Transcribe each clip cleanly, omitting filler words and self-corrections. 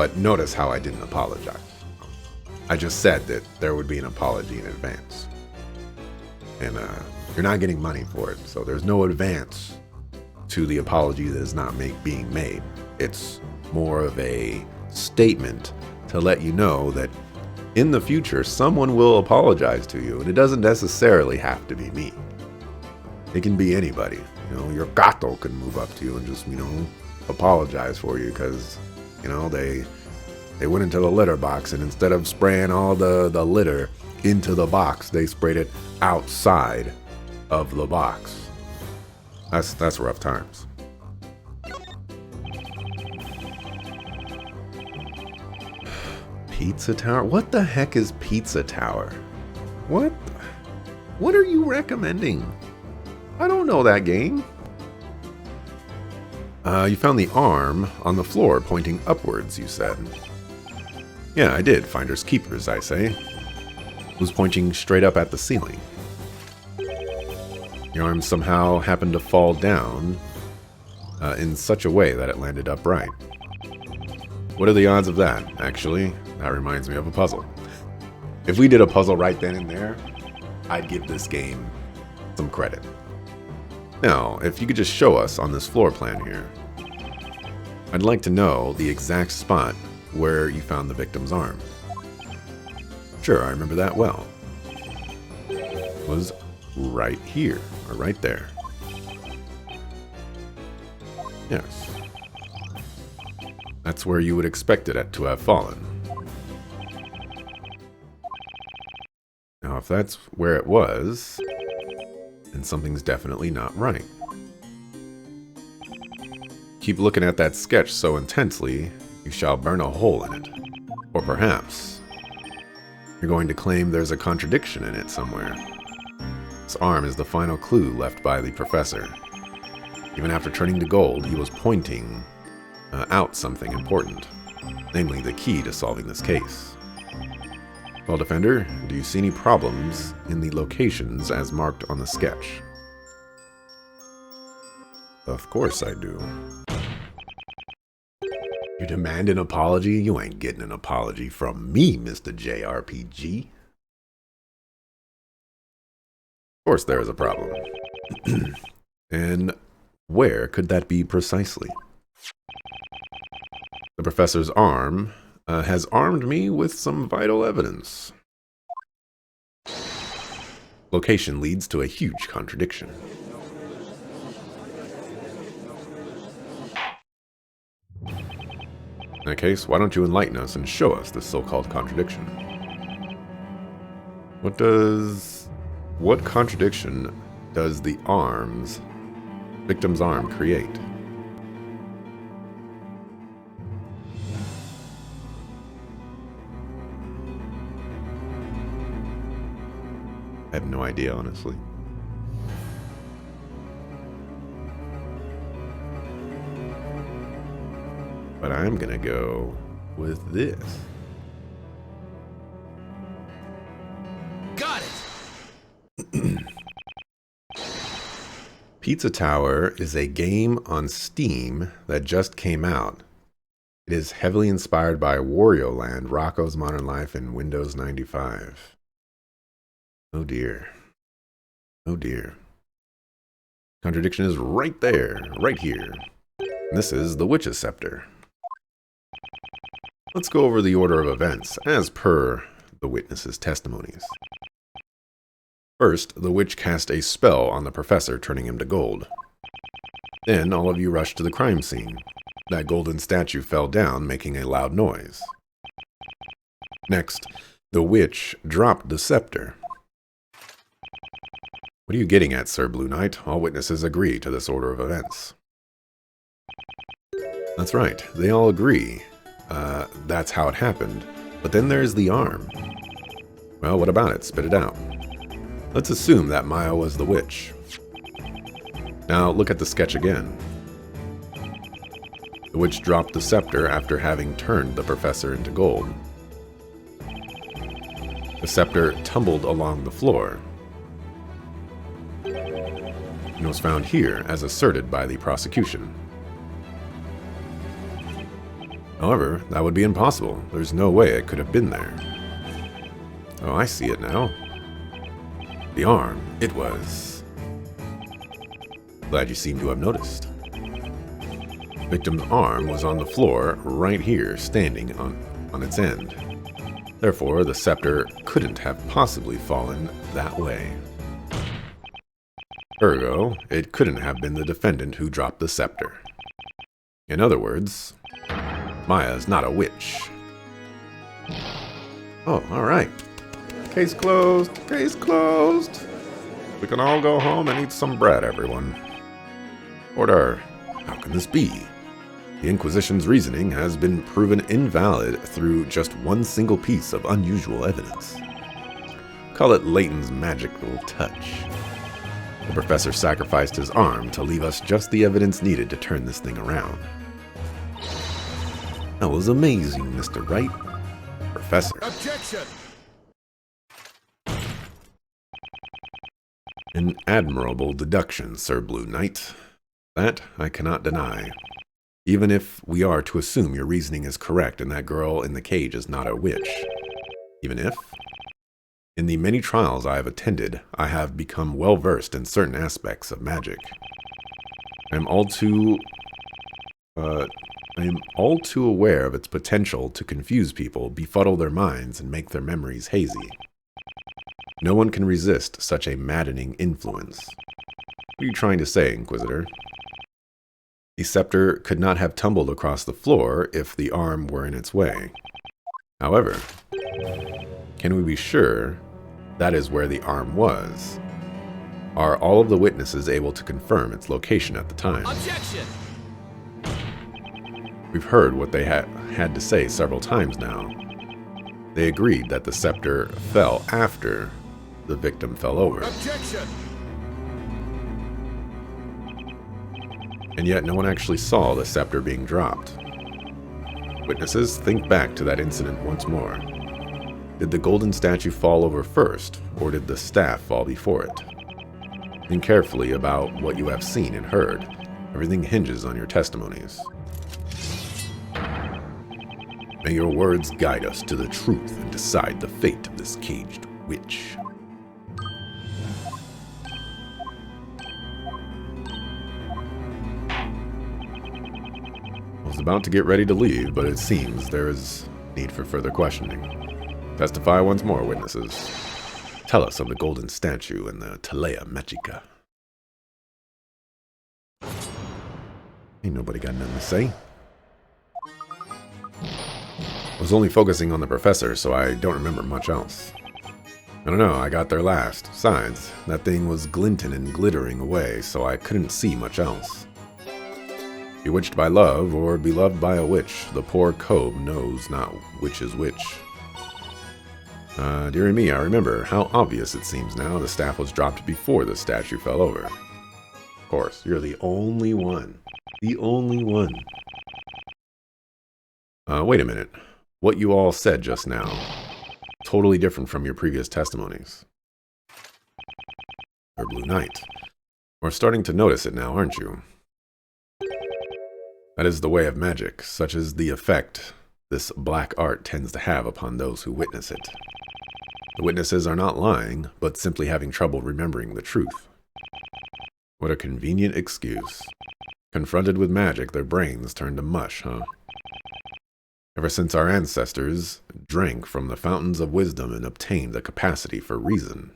But notice how I didn't apologize. I just said that there would be an apology in advance. And you're not getting money for it, so there's no advance to the apology that is not being made. It's more of a statement to let you know that in the future, someone will apologize to you, and it doesn't necessarily have to be me. It can be anybody. You know, your gato can move up to you and just, apologize for you because, they went into the litter box, and instead of spraying all the litter into the box, they sprayed it outside of the box. That's rough times. Pizza Tower? What the heck is Pizza Tower? What are you recommending? I don't know that game. You found the arm on the floor pointing upwards, you said. Yeah, I did. Finders keepers, I say. It was pointing straight up at the ceiling. The arm somehow happened to fall down in such a way that it landed upright. What are the odds of that? Actually, that reminds me of a puzzle. If we did a puzzle right then and there, I'd give this game some credit. Now, if you could just show us on this floor plan here, I'd like to know the exact spot where you found the victim's arm. Sure, I remember that well. It was right here, or right there. Yes. That's where you would expect it to have fallen. Now, if that's where it was, then something's definitely not right. Keep looking at that sketch so intensely, you shall burn a hole in it. Or perhaps, you're going to claim there's a contradiction in it somewhere. This arm is the final clue left by the professor. Even after turning to gold, he was pointing out something important, namely the key to solving this case. Well, Defender, do you see any problems in the locations as marked on the sketch? Of course I do. You demand an apology? You ain't getting an apology from me, Mr. JRPG. Of course there is a problem. And where could that be precisely? The professor's arm has armed me with some vital evidence. Location leads to a huge contradiction. In that case, why don't you enlighten us and show us this so-called contradiction? What contradiction does the victim's arm create? I have no idea, honestly. But I'm gonna go with this. Got it! Pizza Tower is a game on Steam that just came out. It is heavily inspired by Wario Land, Rocco's Modern Life, and Windows 95. Oh dear. Oh dear. Contradiction is right there, right here. And this is the Witch's Scepter. Let's go over the order of events, as per the witnesses' testimonies. First, the witch cast a spell on the professor, turning him to gold. Then, all of you rushed to the crime scene. That golden statue fell down, making a loud noise. Next, the witch dropped the scepter. What are you getting at, Sir Blue Knight? All witnesses agree to this order of events. That's right, they all agree. That's how it happened. But then there's the arm. Well, what about it? Spit it out. Let's assume that Maya was the witch. Now, look at the sketch again. The witch dropped the scepter after having turned the professor into gold. The scepter tumbled along the floor and was found here as asserted by the prosecution. However, that would be impossible. There's no way it could have been there. Oh, I see it now. The arm, it was. Glad you seem to have noticed. Victim's arm was on the floor right here, standing on its end. Therefore, the scepter couldn't have possibly fallen that way. Ergo, it couldn't have been the defendant who dropped the scepter. In other words, Maya's not a witch. Oh, alright. Case closed. Case closed. We can all go home and eat some bread, everyone. Order. How can this be? The Inquisition's reasoning has been proven invalid through just one single piece of unusual evidence. Call it Layton's magical touch. The professor sacrificed his arm to leave us just the evidence needed to turn this thing around. That was amazing, Mr. Wright. Professor. Objection! An admirable deduction, Sir Blue Knight. That I cannot deny. Even if we are to assume your reasoning is correct and that girl in the cage is not a witch. Even if? In the many trials I have attended, I have become well versed in certain aspects of magic. I am all too aware of its potential to confuse people, befuddle their minds, and make their memories hazy. No one can resist such a maddening influence. What are you trying to say, Inquisitor? The scepter could not have tumbled across the floor if the arm were in its way. However, can we be sure that is where the arm was? Are all of the witnesses able to confirm its location at the time? Objection! We've heard what they had to say several times now. They agreed that the scepter fell after the victim fell over. Objection! And yet no one actually saw the scepter being dropped. Witnesses, think back to that incident once more. Did the golden statue fall over first, or did the staff fall before it? Think carefully about what you have seen and heard. Everything hinges on your testimonies. May your words guide us to the truth and decide the fate of this caged witch. I was about to get ready to leave, but it seems there is need for further questioning. Testify once more, witnesses. Tell us of the golden statue and the Telea Magica. Ain't nobody got nothing to say. I was only focusing on the professor, so I don't remember much else. I don't know, I got there last. Besides, that thing was glinting and glittering away, so I couldn't see much else. Bewitched by love, or beloved by a witch, the poor cove knows not which is which. Dearie me, I remember how obvious it seems now the staff was dropped before the statue fell over. Of course, you're the only one. The only one. Wait a minute. What you all said just now, totally different from your previous testimonies. Or Blue Knight. We're starting to notice it now, aren't you? That is the way of magic, such is the effect this black art tends to have upon those who witness it. The witnesses are not lying, but simply having trouble remembering the truth. What a convenient excuse. Confronted with magic, their brains turn to mush, huh? Ever since our ancestors drank from the fountains of wisdom and obtained the capacity for reason,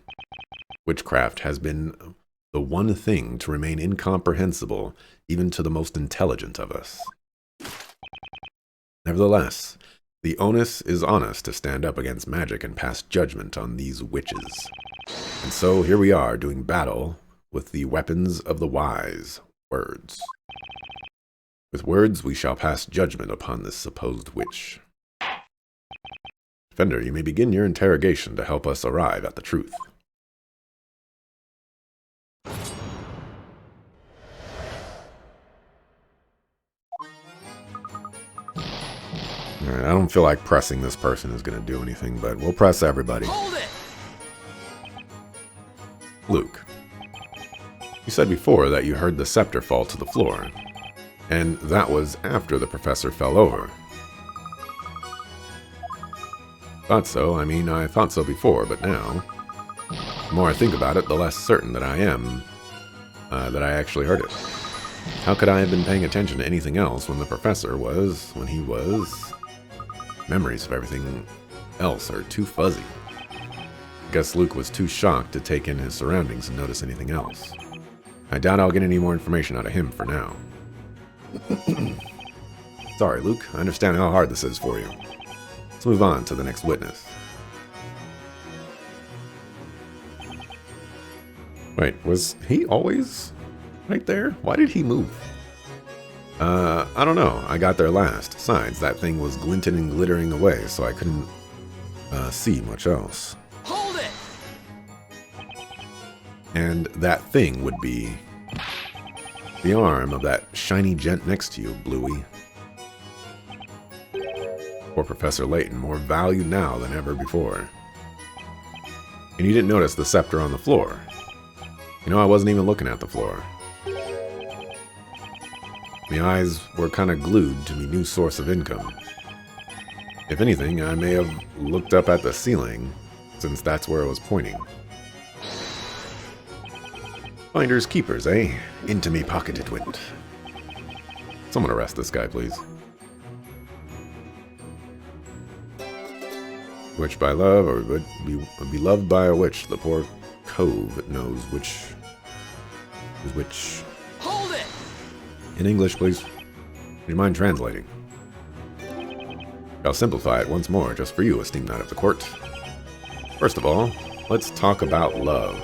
witchcraft has been the one thing to remain incomprehensible even to the most intelligent of us. Nevertheless, the onus is on us to stand up against magic and pass judgment on these witches. And so here we are doing battle with the weapons of the wise, words. With words we shall pass judgment upon this supposed witch. Defender, you may begin your interrogation to help us arrive at the truth. Alright, I don't feel like pressing this person is going to do anything, but we'll press everybody. Hold it! Luke, you said before that you heard the scepter fall to the floor, and that was after the professor fell over. Thought so. I mean, I thought so before, but now, the more I think about it, the less certain that I am that I actually heard it. How could I have been paying attention to anything else when the professor was, when he was? Memories of everything else are too fuzzy. I guess Luke was too shocked to take in his surroundings and notice anything else. I doubt I'll get any more information out of him for now. Sorry, Luke. I understand how hard this is for you. Let's move on to the next witness. Wait, was he always right there? Why did he move? I don't know. I got there last. Besides, that thing was glinting and glittering away, so I couldn't see much else. Hold it! And that thing would be the arm of that shiny gent next to you, Bluey. Poor Professor Layton, more valued now than ever before. And you didn't notice the scepter on the floor. You know, I wasn't even looking at the floor. My eyes were kind of glued to my new source of income. If anything, I may have looked up at the ceiling, since that's where it was pointing. Finders keepers, eh? Into me pocket it went. Someone arrest this guy, please. Witch by love, or would be loved by a witch. The poor cove knows which is which. Hold it! In English, please. Would you mind translating? I'll simplify it once more, just for you, esteemed knight of the court. First of all, let's talk about love.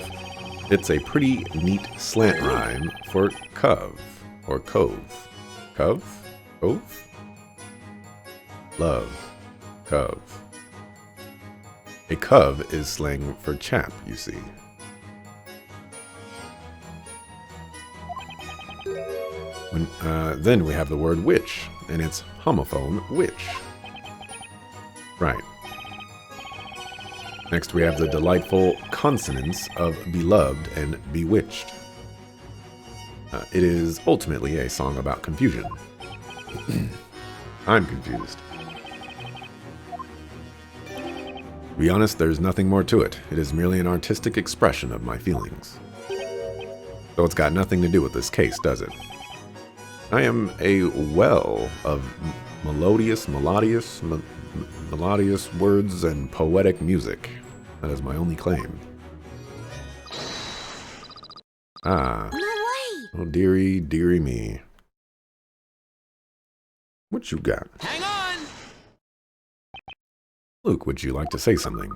It's a pretty neat slant rhyme for cove, or cove. Cove? Cove? Love. Cove. A cove is slang for chap, you see. Then we have the word witch, and it's homophone witch. Right. Next we have the delightful consonants of beloved and bewitched. It is ultimately a song about confusion. I'm confused. To be honest, there's nothing more to it. It is merely an artistic expression of my feelings. So it's got nothing to do with this case, does it? I am a well of melodious words and poetic music. That is my only claim. Ah. No way! Oh, dearie, dearie me. What you got? Hang on! Luke, would you like to say something?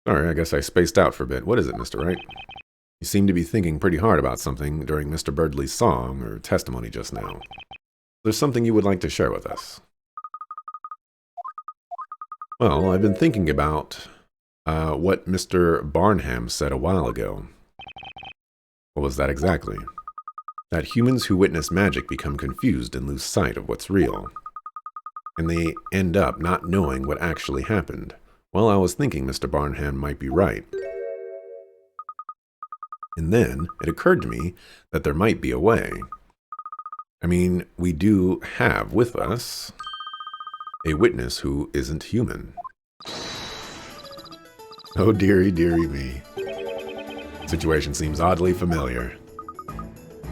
Sorry, I guess I spaced out for a bit. What is it, Mr. Wright? You seem to be thinking pretty hard about something during Mr. Birdley's song or testimony just now. There's something you would like to share with us. Well, I've been thinking about what Mr. Barnham said a while ago. What was that exactly? That humans who witness magic become confused and lose sight of what's real. And they end up not knowing what actually happened. Well, I was thinking Mr. Barnham might be right. And then it occurred to me that there might be a way. I mean, we do have with us a witness who isn't human. Oh, dearie, dearie me. The situation seems oddly familiar.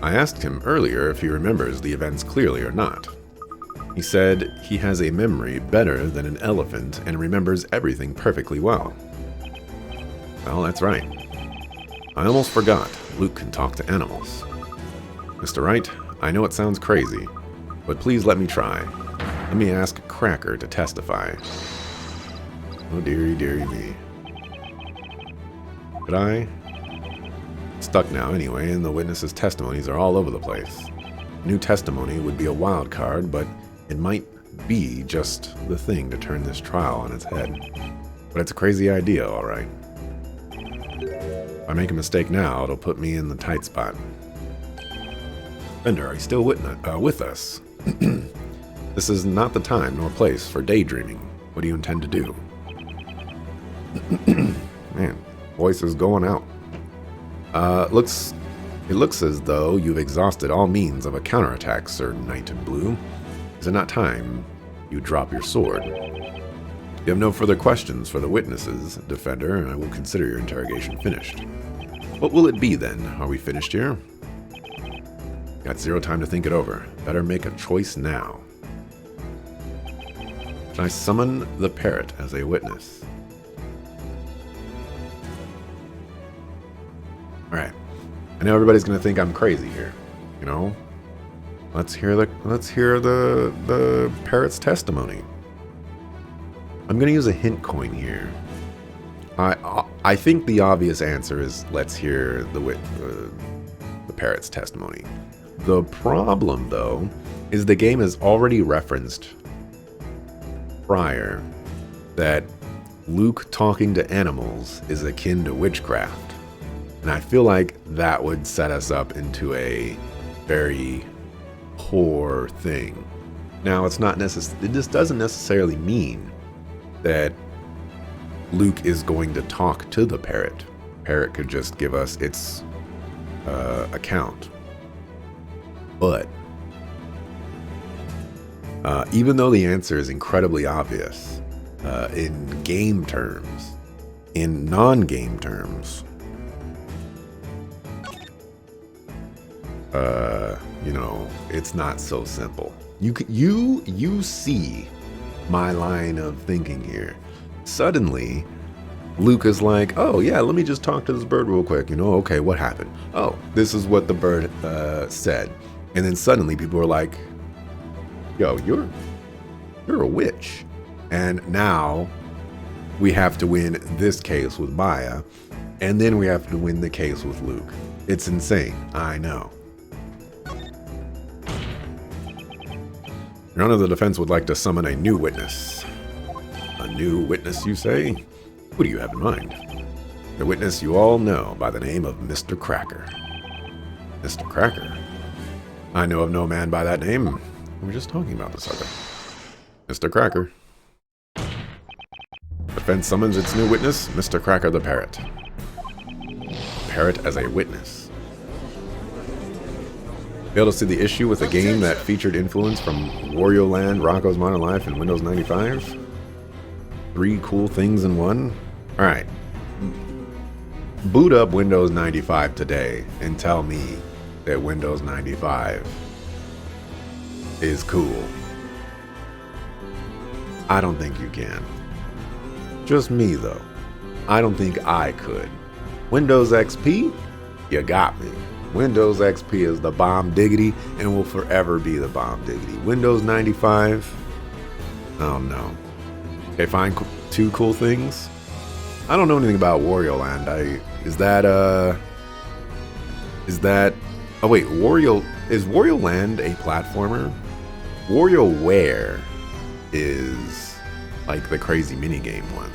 I asked him earlier if he remembers the events clearly or not. He said he has a memory better than an elephant and remembers everything perfectly well. Well, that's right. I almost forgot Luke can talk to animals. Mr. Wright, I know it sounds crazy, but please let me try. Let me ask Cracker to testify. Oh, dearie, dearie me. Could I? Stuck now anyway, and the witnesses' testimonies are all over the place. New testimony would be a wild card, but it might be just the thing to turn this trial on its head. But it's a crazy idea, all right. If I make a mistake now, it'll put me in the tight spot. Bender, are you still with us? This is not the time nor place for daydreaming. What do you intend to do? Man, voice is going out. It looks as though you've exhausted all means of a counterattack, Sir Knight in Blue. Is it not time You drop your sword. You have no further questions for the witnesses, Defender, and I will consider your interrogation finished. What will it be then? Are we finished here? Got 0 time to think it over. Better make a choice now. Can I summon the parrot as a witness? Alright. I know everybody's gonna think I'm crazy here. You know? Let's hear the parrot's testimony. I'm gonna use a hint coin here. I think the obvious answer is let's hear the parrot's testimony. The problem, though, is the game has already referenced prior that Luke talking to animals is akin to witchcraft. And I feel like that would set us up into a very poor thing. Now, it's not necessarily, this doesn't necessarily mean that Luke is going to talk to the parrot. Parrot could just give us its account. But even though the answer is incredibly obvious in game terms, in non-game terms, you know, it's not so simple. You see my line of thinking here. Suddenly, Luke is like, oh yeah, let me just talk to this bird real quick. You know, okay, what happened? Oh, this is what the bird said. And then suddenly people are like, yo, you're a witch. And now we have to win this case with Maya, and then we have to win the case with Luke. It's insane, I know. Your Honor, the defense would like to summon a new witness. A new witness, you say? Who do you have in mind? The witness you all know by the name of Mr. Cracker. Mr. Cracker? I know of no man by that name. We were just talking about this other. Mr. Cracker. Defense summons its new witness, Mr. Cracker the Parrot. Parrot as a witness. Fail to see the issue with a game that featured influence from Wario Land, Rocco's Modern Life, and Windows 95? 3 cool things in one? Alright. Boot up Windows 95 today and tell me that Windows 95 is cool. I don't think you can. Just me, though. I don't think I could. Windows XP? You got me. Windows XP is the bomb diggity and will forever be the bomb diggity. Windows 95? Oh no. Okay, fine. 2 cool things. I don't know anything about Wario Land. Is that oh wait, is Wario Land a platformer? WarioWare is like the crazy minigame ones.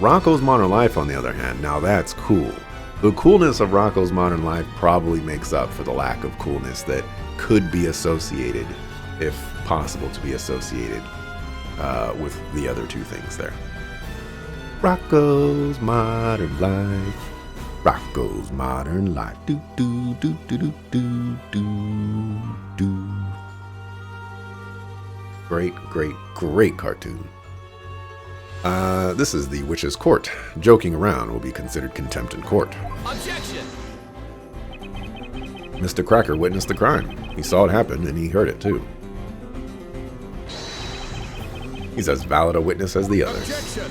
Rocco's Modern Life, on the other hand, now that's cool. The coolness of Rocco's Modern Life probably makes up for the lack of coolness that could be associated, if possible to be associated, with the other 2 things there. Rocco's Modern Life. Rocco's Modern Life. Do do do do do do do do. Great, great, great cartoon. This is the Witch's Court. Joking around will be considered contempt in court. Objection! Mr. Cracker witnessed the crime. He saw it happen, and he heard it too. He's as valid a witness as the others. Objection!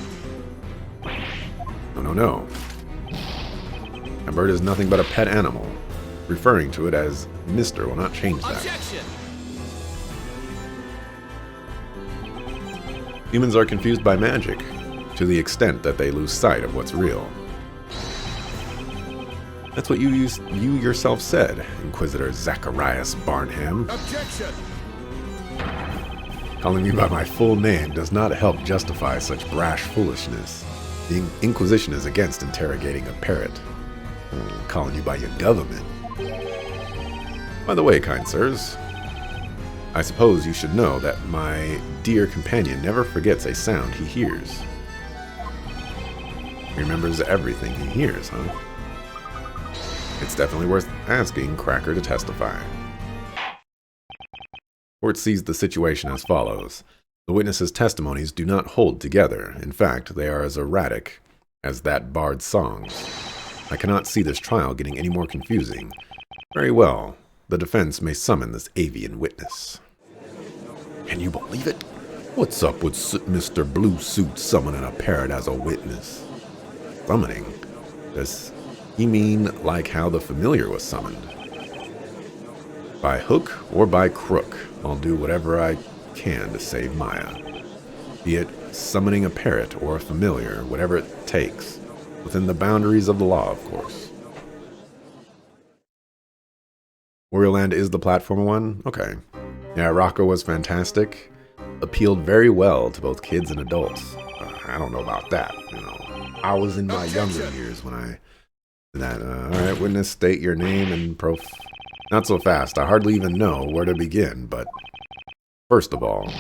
No. A bird is nothing but a pet animal. Referring to it as Mr. will not change that. Objection! Humans are confused by magic, to the extent that they lose sight of what's real. That's what you yourself said, Inquisitor Zacharias Barnham. Objection! Calling me by my full name does not help justify such brash foolishness. The Inquisition is against interrogating a parrot. Calling you by your government. By the way, kind sirs, I suppose you should know that my dear companion never forgets a sound he hears. He remembers everything he hears, huh? It's definitely worth asking Cracker to testify. Court sees the situation as follows. The witnesses' testimonies do not hold together. In fact, they are as erratic as that bard's songs. I cannot see this trial getting any more confusing. Very well. The defense may summon this avian witness. Can you believe it? What's up with Mr. Blue Suit summoning a parrot as a witness? Summoning? Does he mean like how the familiar was summoned? By hook or by crook, I'll do whatever I can to save Maya. Be it summoning a parrot or a familiar, whatever it takes. Within the boundaries of the law, of course. Wario Land is the platformer one? Okay. Yeah, Rocco was fantastic. Appealed very well to both kids and adults. I don't know about that, you know. I was in my younger years when I did that. Alright, witness, state your name and Not so fast. I hardly even know where to begin, but first of all,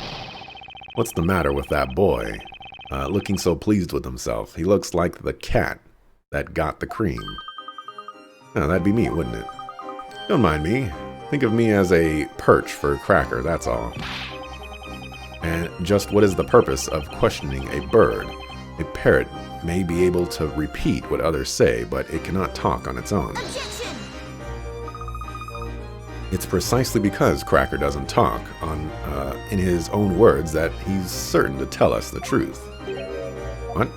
what's the matter with that boy? Looking so pleased with himself. He looks like the cat that got the cream. Oh, that'd be me, wouldn't it? Don't mind me. Think of me as a perch for a cracker, that's all. And just what is the purpose of questioning a bird? A parrot may be able to repeat what others say, but it cannot talk on its own. Objection! It's precisely because Cracker doesn't talk in his own words that he's certain to tell us the truth. What?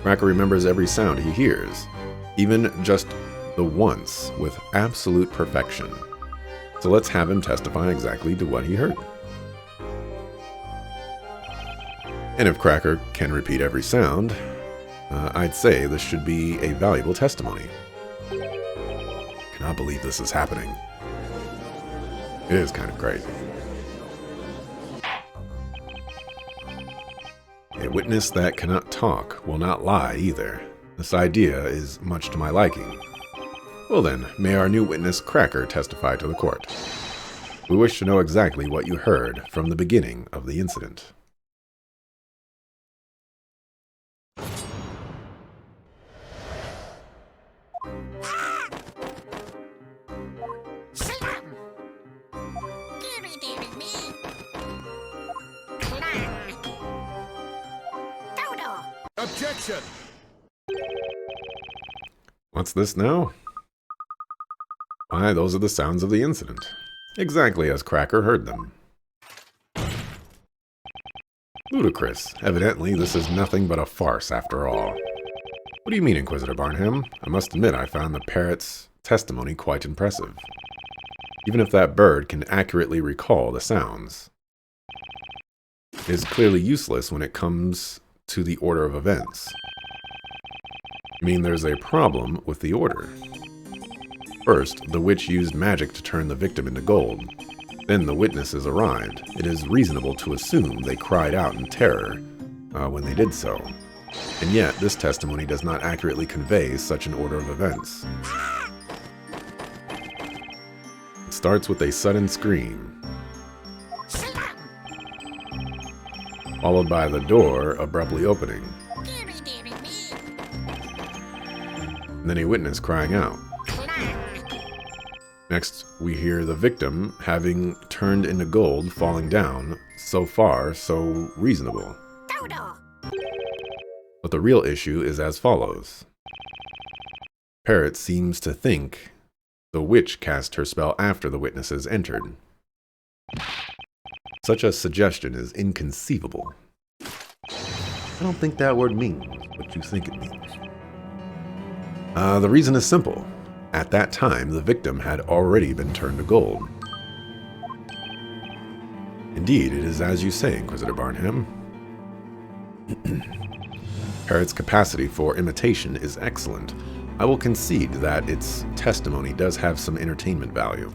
Cracker remembers every sound he hears, even just the once, with absolute perfection. So let's have him testify exactly to what he heard. And if Cracker can repeat every sound, I'd say this should be a valuable testimony. Cannot believe this is happening. It is kind of crazy. A witness that cannot talk will not lie either. This idea is much to my liking. Well then, may our new witness Cracker testify to the court. We wish to know exactly what you heard from the beginning of the incident. Objection! What's this now? Why, those are the sounds of the incident. Exactly as Cracker heard them. Ludicrous. Evidently, this is nothing but a farce after all. What do you mean, Inquisitor Barnham? I must admit I found the parrot's testimony quite impressive. Even if that bird can accurately recall the sounds, it is clearly useless when it comes to the order of events. I mean, there's a problem with the order. First, the witch used magic to turn the victim into gold. Then the witnesses arrived. It is reasonable to assume they cried out in terror when they did so. And yet, this testimony does not accurately convey such an order of events. It starts with a sudden scream, followed by the door abruptly opening, and then a witness crying out. Next, we hear the victim having turned into gold falling down. So far, so reasonable. But the real issue is as follows. Parrot seems to think the witch cast her spell after the witnesses entered. Such a suggestion is inconceivable. I don't think that word means what you think it means. The reason is simple. At that time, the victim had already been turned to gold. Indeed, it is as you say, Inquisitor Barnham. Parrot's capacity for imitation is excellent. I will concede that its testimony does have some entertainment value.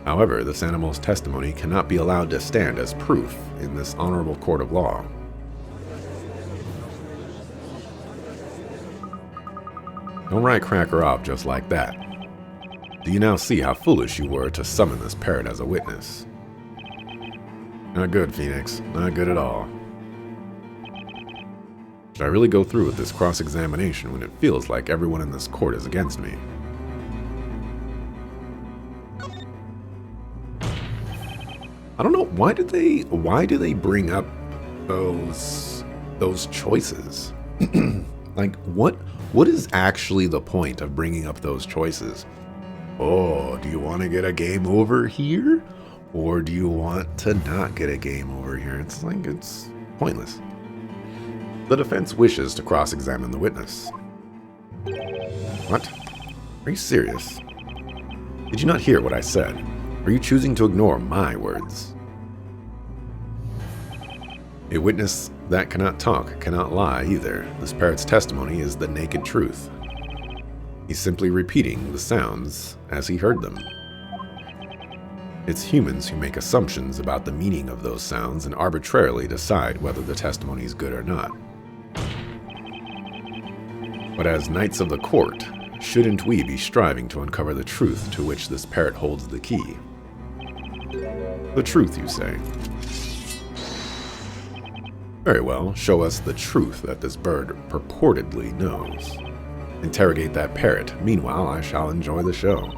However, this animal's testimony cannot be allowed to stand as proof in this honorable court of law. Don't write Cracker off just like that. Do you now see how foolish you were to summon this parrot as a witness? Not good, Phoenix. Not good at all. Should I really go through with this cross-examination when it feels like everyone in this court is against me? I don't know, why do they bring up those choices? Like, what is actually the point of bringing up those choices? Oh, do you want to get a game over here? Or do you want to not get a game over here? It's like, it's pointless. The defense wishes to cross-examine the witness. What? Are you serious? Did you not hear what I said? Are you choosing to ignore my words? A witness that cannot talk cannot lie either. This parrot's testimony is the naked truth. He's simply repeating the sounds as he heard them. It's humans who make assumptions about the meaning of those sounds and arbitrarily decide whether the testimony is good or not. But as knights of the court, shouldn't we be striving to uncover the truth to which this parrot holds the key? The truth, you say? Very well, show us the truth that this bird purportedly knows. Interrogate that parrot. Meanwhile, I shall enjoy the show.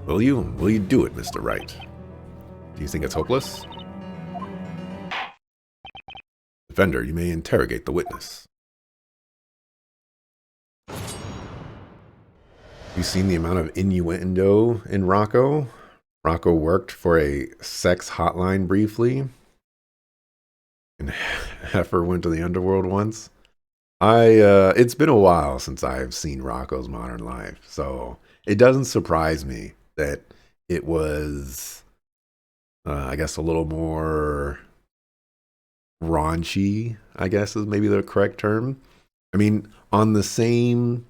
Will you? Will you do it, Mr. Wright? Do you think it's hopeless? Defender, you may interrogate the witness. You seen the amount of innuendo in Rocco? Rocco worked for a sex hotline briefly. And Heifer went to the underworld once. It's been a while since I've seen Rocco's Modern Life, so it doesn't surprise me that it was, I guess, a little more raunchy, I guess is maybe the correct term. I mean, on the same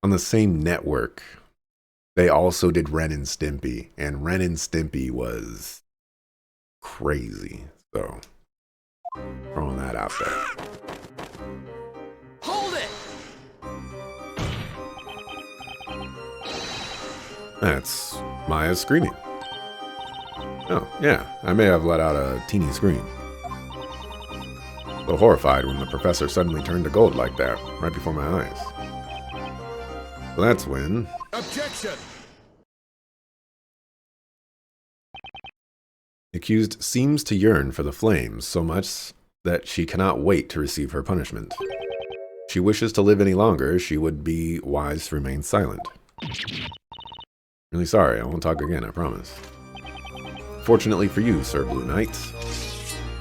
network, they also did Ren and Stimpy, and Ren and Stimpy was crazy. So, throwing that out there. Hold it! That's Maya screaming. Oh, yeah, I may have let out a teeny scream. So horrified when the professor suddenly turned to gold like that, right before my eyes. So that's when... Objection! The accused seems to yearn for the flames so much that she cannot wait to receive her punishment. If she wishes to live any longer, she would be wise to remain silent. Really sorry, I won't talk again, I promise. Fortunately for you, Sir Blue Knight,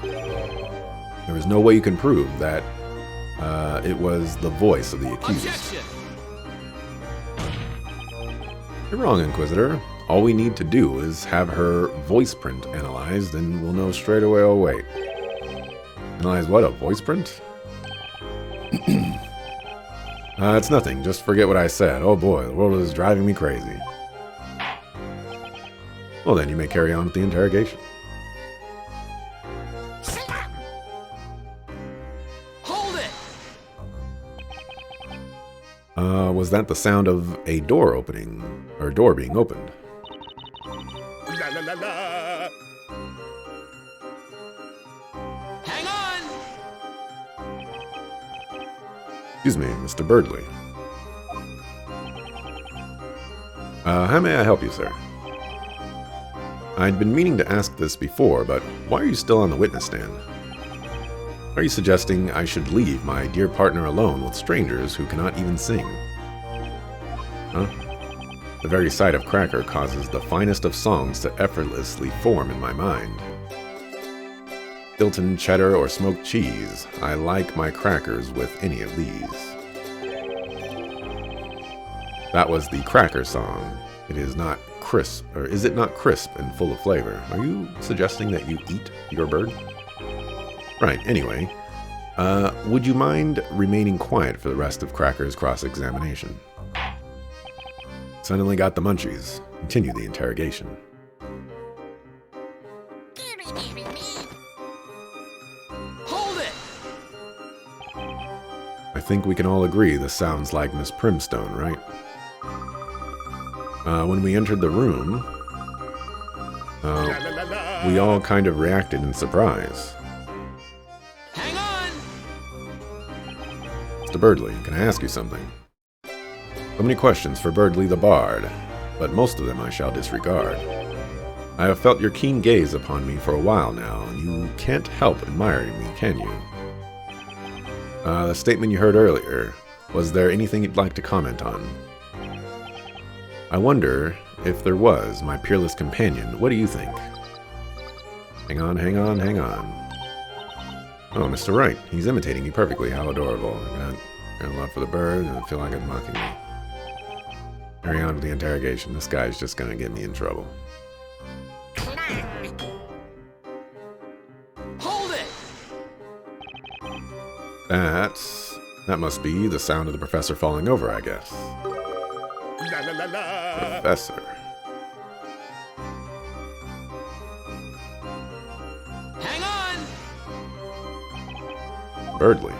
there is no way you can prove that it was the voice of the accused. Objection! You're wrong, Inquisitor. All we need to do is have her voice print analyzed, and we'll know straight away. Oh, wait. Analyze what? A voice print? It's nothing. Just forget what I said. Oh boy, the world is driving me crazy. Well, then you may carry on with the interrogation. Hold it! Was that the sound of a door opening, or door being opened? La la la la! Hang on! Excuse me, Mr. Birdley. How may I help you, sir? I'd been meaning to ask this before, but why are you still on the witness stand? Are you suggesting I should leave my dear partner alone with strangers who cannot even sing? Huh? The very sight of Cracker causes the finest of songs to effortlessly form in my mind. Stilton, cheddar, or smoked cheese, I like my crackers with any of these. That was the Cracker song. It is not crisp, or is it not crisp and full of flavor? Are you suggesting that you eat your bird? Right, anyway. Would you mind remaining quiet for the rest of Cracker's cross-examination? Suddenly got the munchies. Continue the interrogation. Hold it! I think we can all agree this sounds like Miss Primstone, right? When we entered the room, we all kind of reacted in surprise. Hang on! Mr. Birdley, can I ask you something? So many questions for Birdley the Bard, but most of them I shall disregard. I have felt your keen gaze upon me for a while now, and you can't help admiring me, can you? The statement you heard earlier, was there anything you'd like to comment on? I wonder if there was, my peerless companion. What do you think? Hang on, hang on, hang on. Oh, Mr. Wright, he's imitating me perfectly. How adorable. I got love for the bird, and I feel like it's mocking me. Carry on with the interrogation. This guy's just gonna get me in trouble. Hold it! That must be the sound of the professor falling over, I guess. La la la la! Professor. Hang on! Birdly.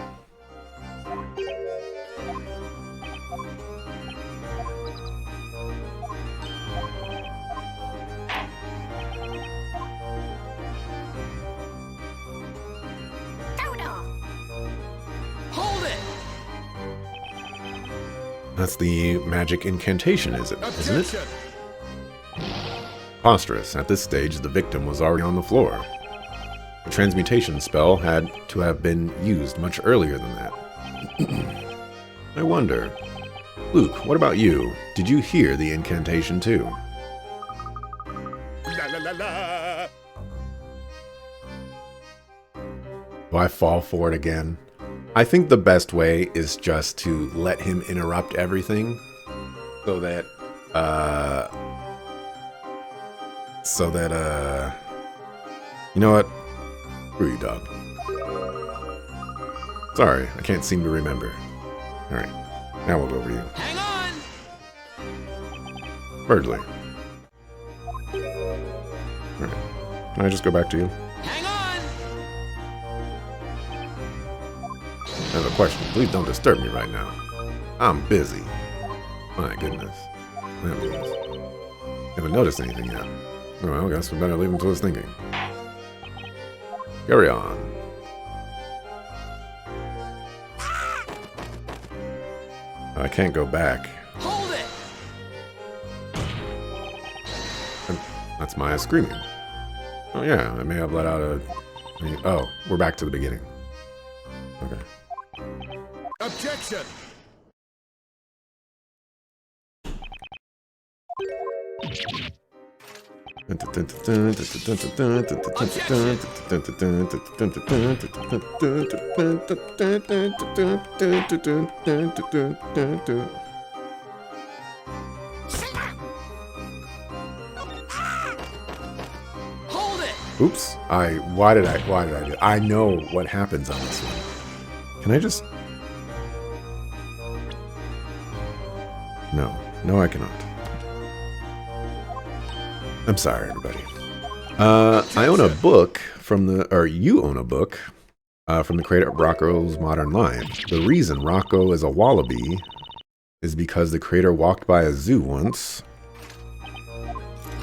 Hold it! That's the magic incantation, isn't it? Objection! Preposterous. At this stage, the victim was already on the floor. The transmutation spell had to have been used much earlier than that. I wonder. Luke, what about you? Did you hear the incantation too? La la la la! Do I fall for it again? I think the best way is just to let him interrupt everything so that, you know what? Screw you, dog. Sorry, I can't seem to remember. Alright, now we'll go over to you. Hang on! Birdly. Alright, can I just go back to you? Hang on! I have a question. Please don't disturb me right now. I'm busy. My goodness. Haven't noticed anything yet. Well, I guess we better leave him to his thinking. Carry on. I can't go back. Hold it! That's Maya screaming. Oh yeah, I may have let out a... Oh, we're back to the beginning. Okay. Objection! Hold it! Oops. Why did I do it? I know what happens on this one. Can I just... No, I cannot. I'm sorry, everybody. I own a book from the... Or you own a book from the creator of Rocco's Modern Life. The reason Rocco is a wallaby is because the creator walked by a zoo once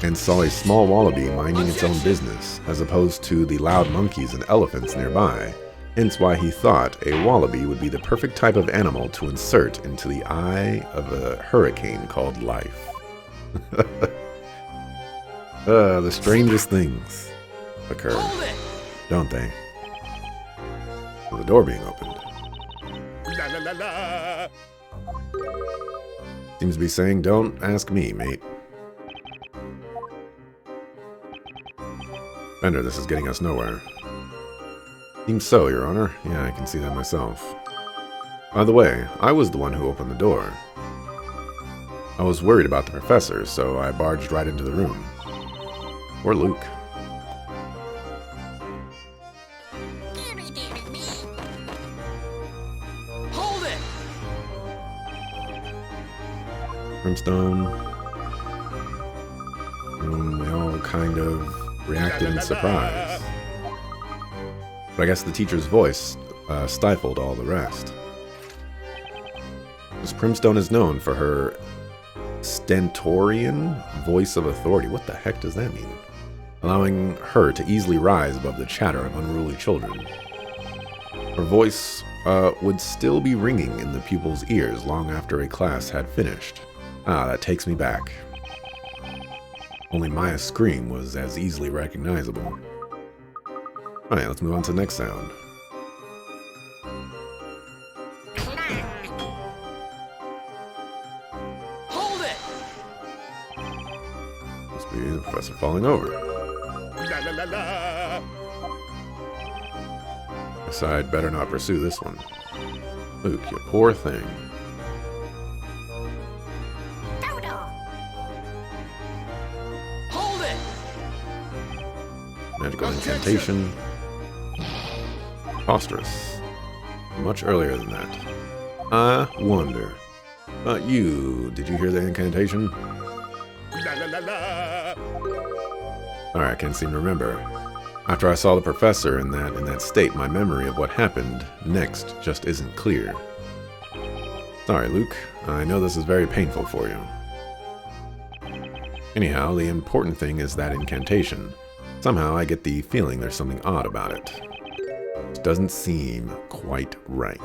and saw a small wallaby minding its own business, as opposed to the loud monkeys and elephants nearby. Hence why he thought a wallaby would be the perfect type of animal to insert into the eye of a hurricane called life. The strangest things occur, don't they? With the door being opened. La la la la! Seems to be saying, don't ask me, mate. Bender, this is getting us nowhere. Seems so, Your Honor. Yeah, I can see that myself. By the way, I was the one who opened the door. I was worried about the professor, so I barged right into the room. Or Luke. Hold it! Brimstone. We all kind of reacted in surprise. But I guess the teacher's voice stifled all the rest. Miss Primstone is known for her stentorian voice of authority. What the heck does that mean? Allowing her to easily rise above the chatter of unruly children. Her voice would still be ringing in the pupils' ears long after a class had finished. Ah, that takes me back. Only Maya's scream was as easily recognizable. Alright, let's move on to the next sound. Hold it! Must be the professor falling over. La la la la! Guess I'd better not pursue this one. Luke, you poor thing. Hold it! Magical incantation. Preposterous. Much earlier than that. I wonder. Did you hear the incantation? La la la la! Alright, I can't seem to remember. After I saw the professor in that state, my memory of what happened next just isn't clear. Sorry, Luke. I know this is very painful for you. Anyhow, the important thing is that incantation. Somehow I get the feeling there's something odd about it. It doesn't seem quite right.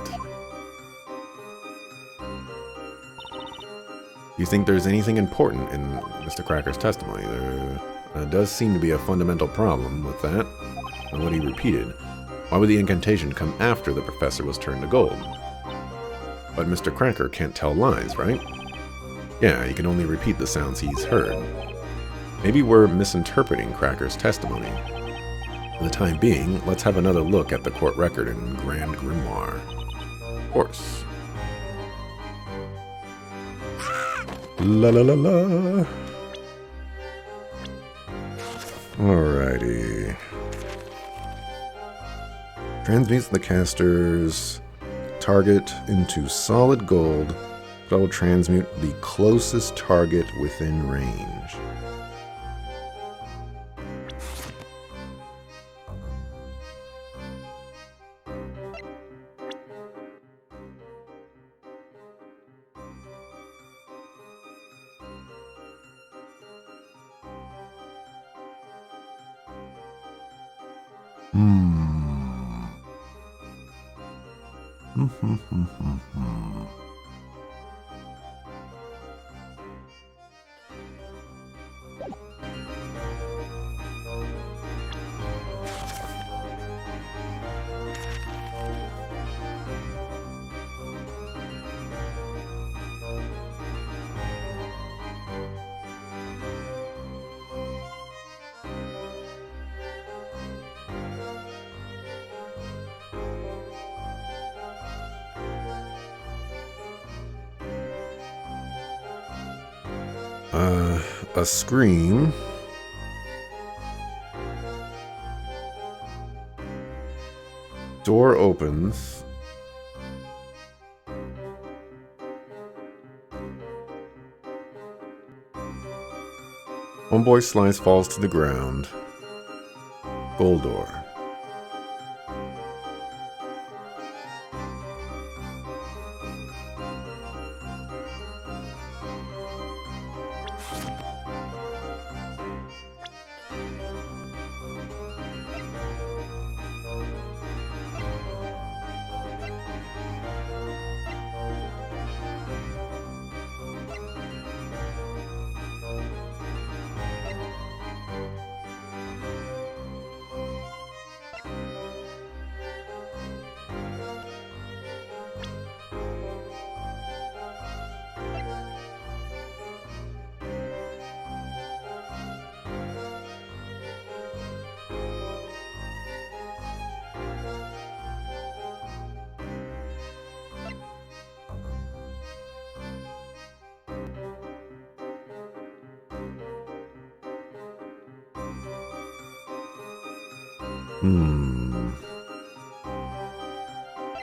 Do you think there's anything important in Mr. Cracker's testimony? There does seem to be a fundamental problem with that, and what he repeated. Why would the incantation come after the professor was turned to gold? But Mr. Cracker can't tell lies, right? Yeah, he can only repeat the sounds he's heard. Maybe we're misinterpreting Cracker's testimony. For the time being, let's have another look at the court record in Grand Grimoire. Of course. La la la la. Alrighty. Transmutes the caster's target into solid gold. That will transmute the closest target within range. A scream. Door opens. Homeboy slice falls to the ground. Goldor.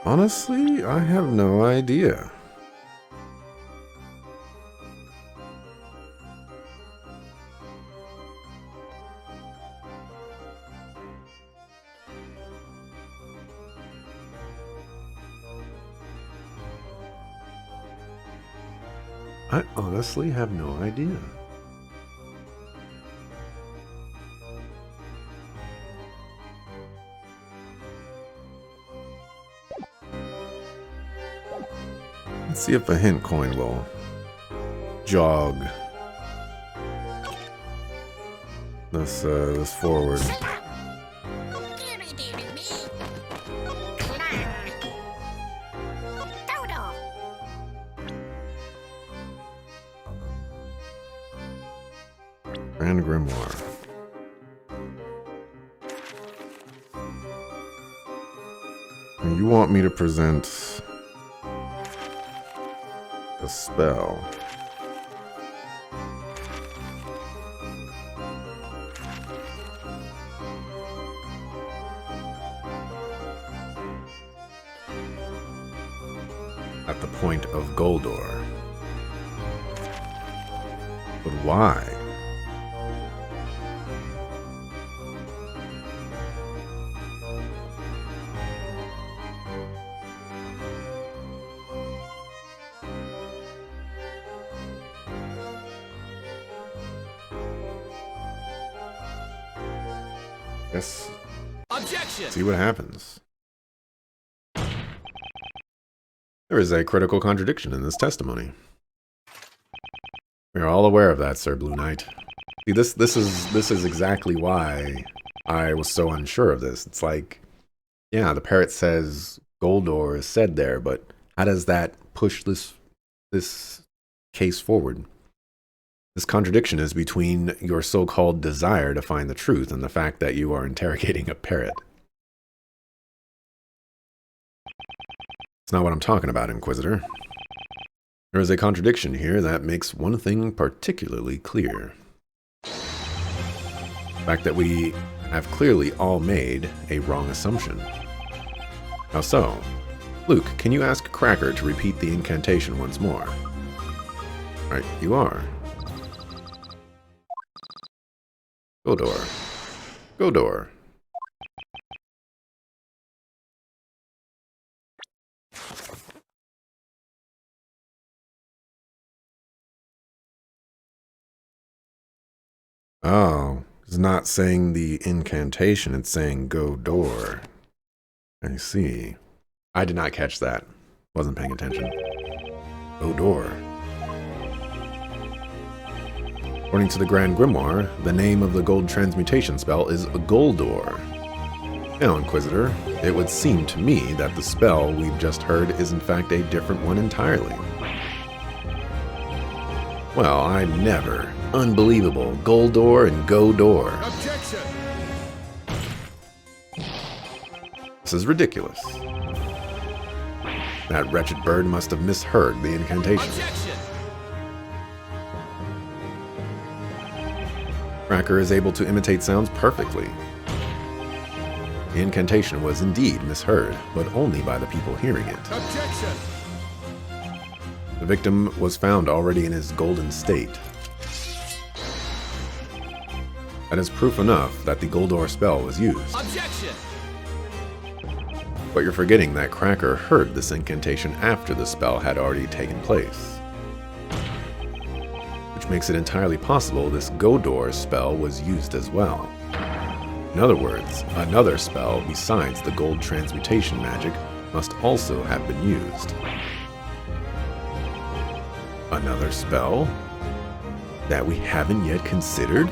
Honestly, I have no idea. I honestly have no idea. Let's see if a hint coin will jog Let's forward. Grand Grimoire. And you want me to present a spell. At the point of Goldor. But why? Guess. Objection! See what happens. There is a critical contradiction in this testimony. We are all aware of that, Sir Blue Knight. See, this is exactly why I was so unsure of this. It's like, yeah, the parrot says Goldor is said there, but how does that push this case forward? This contradiction is between your so-called desire to find the truth and the fact that you are interrogating a parrot. It's not what I'm talking about, Inquisitor. There is a contradiction here that makes one thing particularly clear. The fact that we have clearly all made a wrong assumption. How so? Luke, can you ask Cracker to repeat the incantation once more? Right, you are. Goldor. Goldor. Oh, it's not saying the incantation, it's saying Goldor. I see. I did not catch that. Wasn't paying attention. Goldor. According to the Grand Grimoire, the name of the gold transmutation spell is Goldor. Now, Inquisitor, it would seem to me that the spell we've just heard is in fact a different one entirely. Well, I never. Unbelievable. Goldor and Godor. Objection! This is ridiculous. That wretched bird must have misheard the incantation. Objection! Cracker is able to imitate sounds perfectly. The incantation was indeed misheard, but only by the people hearing it. Objection! The victim was found already in his golden state. That is proof enough that the Goldor spell was used. Objection! But you're forgetting that Cracker heard this incantation after the spell had already taken place. Which makes it entirely possible this Goldor spell was used as well. In other words, another spell besides the gold transmutation magic must also have been used. Another spell that we haven't yet considered?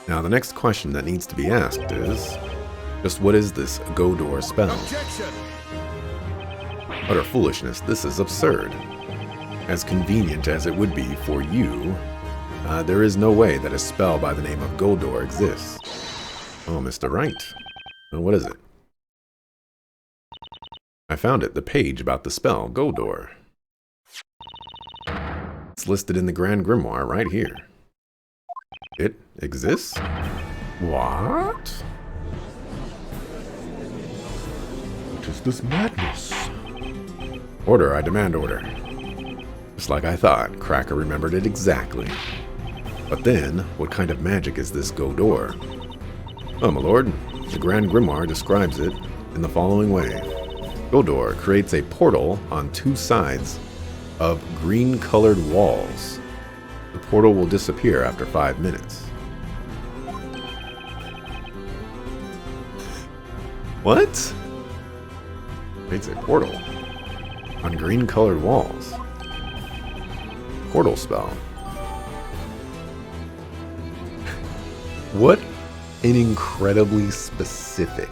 Now the next question that needs to be asked is, just what is this Goldor spell? Objection! Utter foolishness, this is absurd. As convenient as it would be for you, there is no way that a spell by the name of Goldor exists. Oh, Mr. Wright. What is it? I found it, the page about the spell, Goldor. It's listed in the Grand Grimoire right here. It exists? What? What is this madness? Order, I demand order. Just like I thought, Cracker remembered it exactly. But then, what kind of magic is this Goldor? Oh, my lord, the Grand Grimoire describes it in the following way. Goldor creates a portal on two sides of green-colored walls. The portal will disappear after 5 minutes. What? Creates a portal on green-colored walls. Portal spell. What an incredibly specific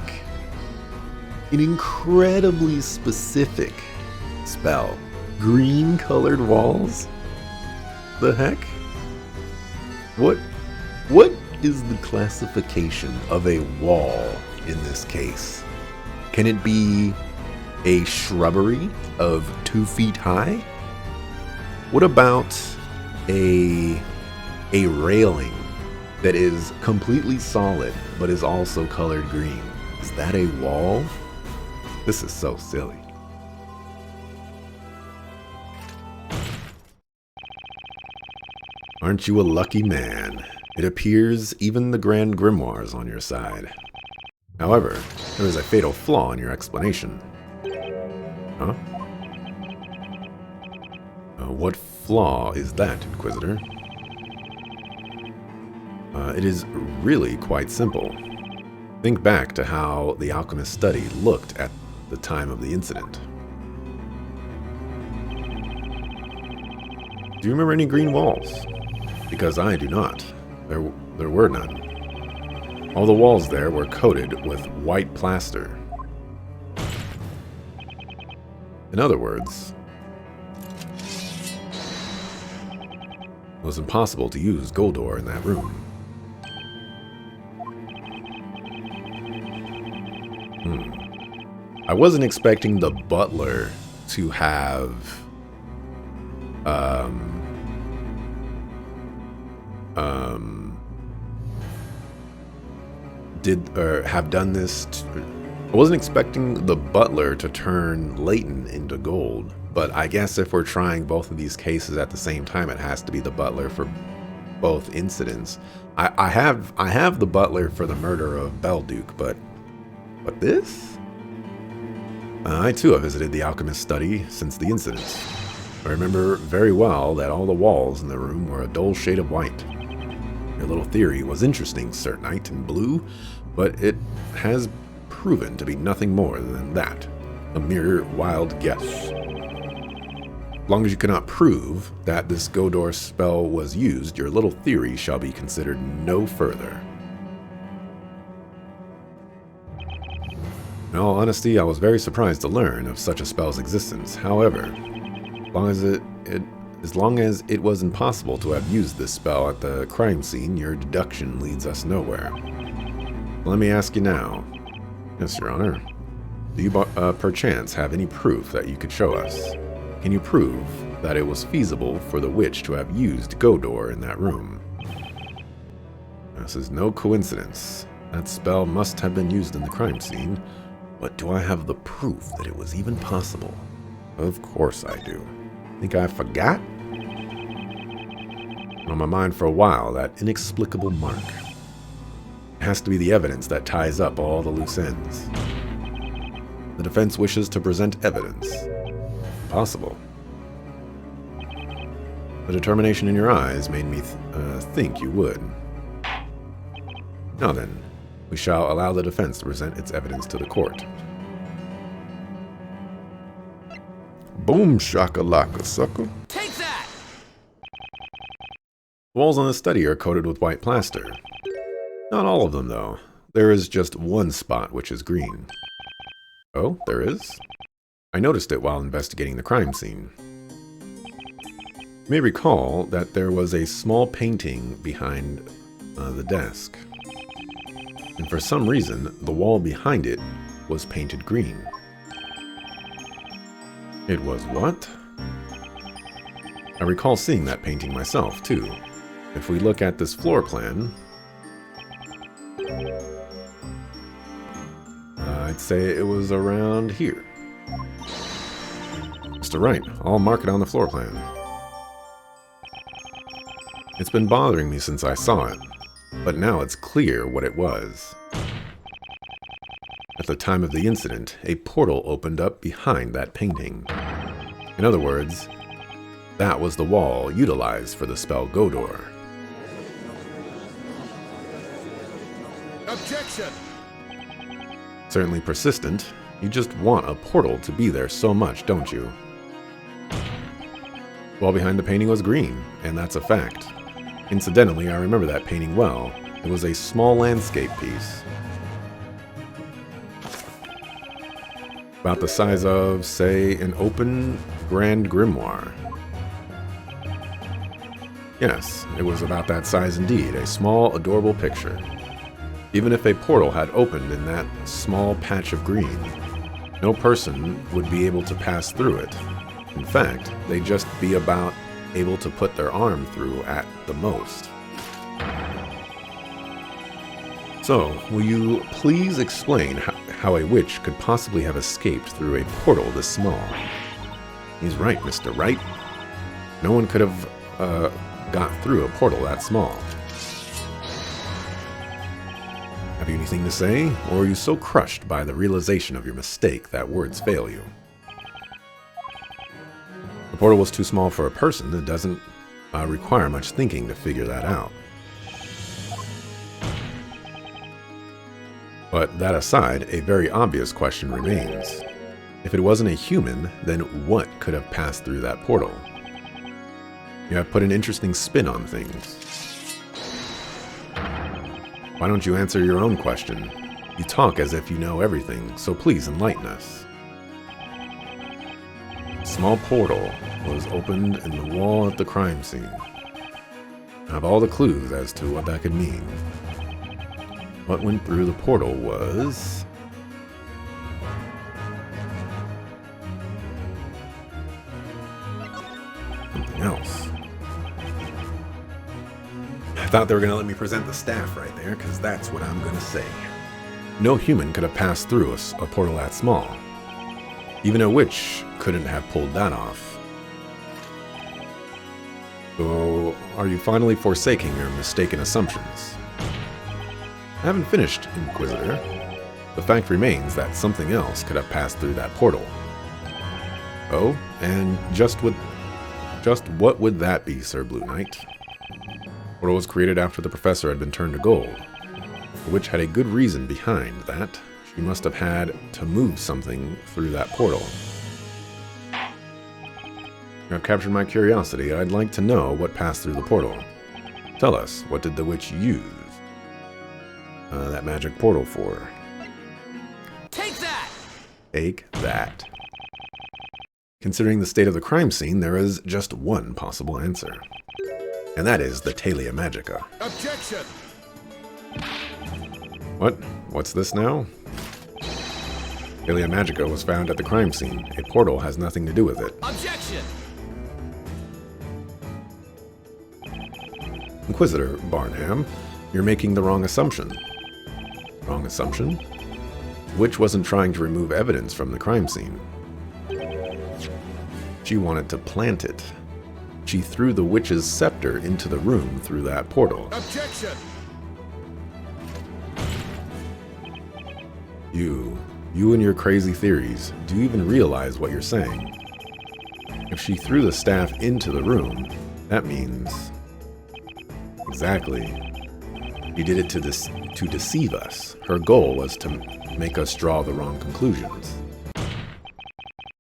spell. Green colored walls? The heck? What is the classification of a wall in this case? Can it be a shrubbery of 2 feet high? What about a railing that is completely solid but is also colored green? Is that a wall? This is so silly. Aren't you a lucky man? It appears even the Grand Grimoire is on your side. However, there is a fatal flaw in your explanation. Huh? What flaw is that, Inquisitor? It is really quite simple. Think back to how the alchemist study looked at the time of the incident. Do you remember any green walls? Because I do not. There were none. All the walls there were coated with white plaster. In other words, it was impossible to use Goldor in that room. I wasn't expecting the butler to have have done this. I wasn't expecting the butler to turn Layton into gold, but I guess if we're trying both of these cases at the same time, it has to be the butler for both incidents. I have the butler for the murder of Belduke, but this? I too have visited the alchemist study since the incident. I remember very well that all the walls in the room were a dull shade of white. Your little theory was interesting, Sir Knight in Blue, but it has proven to be nothing more than that, a mere wild guess. As long as you cannot prove that this Goldor spell was used, your little theory shall be considered no further. In all honesty, I was very surprised to learn of such a spell's existence. However, as long as it was impossible to have used this spell at the crime scene, your deduction leads us nowhere. Let me ask you now. Yes, Your Honor. Do you perchance have any proof that you could show us? Can you prove that it was feasible for the witch to have used Goldor in that room? This is no coincidence. That spell must have been used in the crime scene, but do I have the proof that it was even possible? Of course I do. Think I forgot? On my mind for a while, that inexplicable mark. It has to be the evidence that ties up all the loose ends. The defense wishes to present evidence. Possible. The determination in your eyes made me think you would. Now then, we shall allow the defense to present its evidence to the court. Boom shakalaka, sucker. Take that! The walls on the study are coated with white plaster. Not all of them, though. There is just one spot which is green. Oh, there is? I noticed it while investigating the crime scene. You may recall that there was a small painting behind the desk. And for some reason, the wall behind it was painted green. It was what? I recall seeing that painting myself, too. If we look at this floor plan, I'd say it was around here. Mr. Wright, I'll mark it on the floor plan. It's been bothering me since I saw it, but now it's clear what it was. At the time of the incident, a portal opened up behind that painting. In other words, that was the wall utilized for the spell Goldor. Objection! Certainly persistent. You just want a portal to be there so much, don't you? The wall behind the painting was green, and that's a fact. Incidentally, I remember that painting well. It was a small landscape piece. About the size of, say, an open grand grimoire. Yes, it was about that size indeed, a small, adorable picture. Even if a portal had opened in that small patch of green, no person would be able to pass through it. In fact, they'd just be about able to put their arm through at the most. So, will you please explain how a witch could possibly have escaped through a portal this small? He's right, Mr. Wright. No one could have got through a portal that small. Have you anything to say, or are you so crushed by the realization of your mistake that words fail you? The portal was too small for a person. It doesn't require much thinking to figure that out. But that aside, a very obvious question remains. If it wasn't a human, then what could have passed through that portal? You have put an interesting spin on things. Why don't you answer your own question? You talk as if you know everything, so please enlighten us. A small portal was opened in the wall at the crime scene. I have all the clues as to what that could mean. What went through the portal was... something else. I thought they were going to let me present the staff right there, because that's what I'm going to say. No human could have passed through a portal that small. Even a witch couldn't have pulled that off. So, are you finally forsaking your mistaken assumptions? I haven't finished, Inquisitor. The fact remains that something else could have passed through that portal. Oh, and just what would that be, Sir Blue Knight? The portal was created after the professor had been turned to gold. The witch had a good reason behind that. She must have had to move something through that portal. You have captured my curiosity. I'd like to know what passed through the portal. Tell us, what did the witch use that magic portal for? Take that! Take that. Considering the state of the crime scene, there is just one possible answer. And that is the Talia Magica. Objection! What? What's this now? Talia Magica was found at the crime scene. A portal has nothing to do with it. Objection! Inquisitor Barnham, you're making the wrong assumption. Wrong assumption? The witch wasn't trying to remove evidence from the crime scene. She wanted to plant it. She threw the witch's scepter into the room through that portal. Objection! You and your crazy theories, do you even realize what you're saying? If she threw the staff into the room, that means... Exactly. She did it to deceive us. Her goal was to make us draw the wrong conclusions.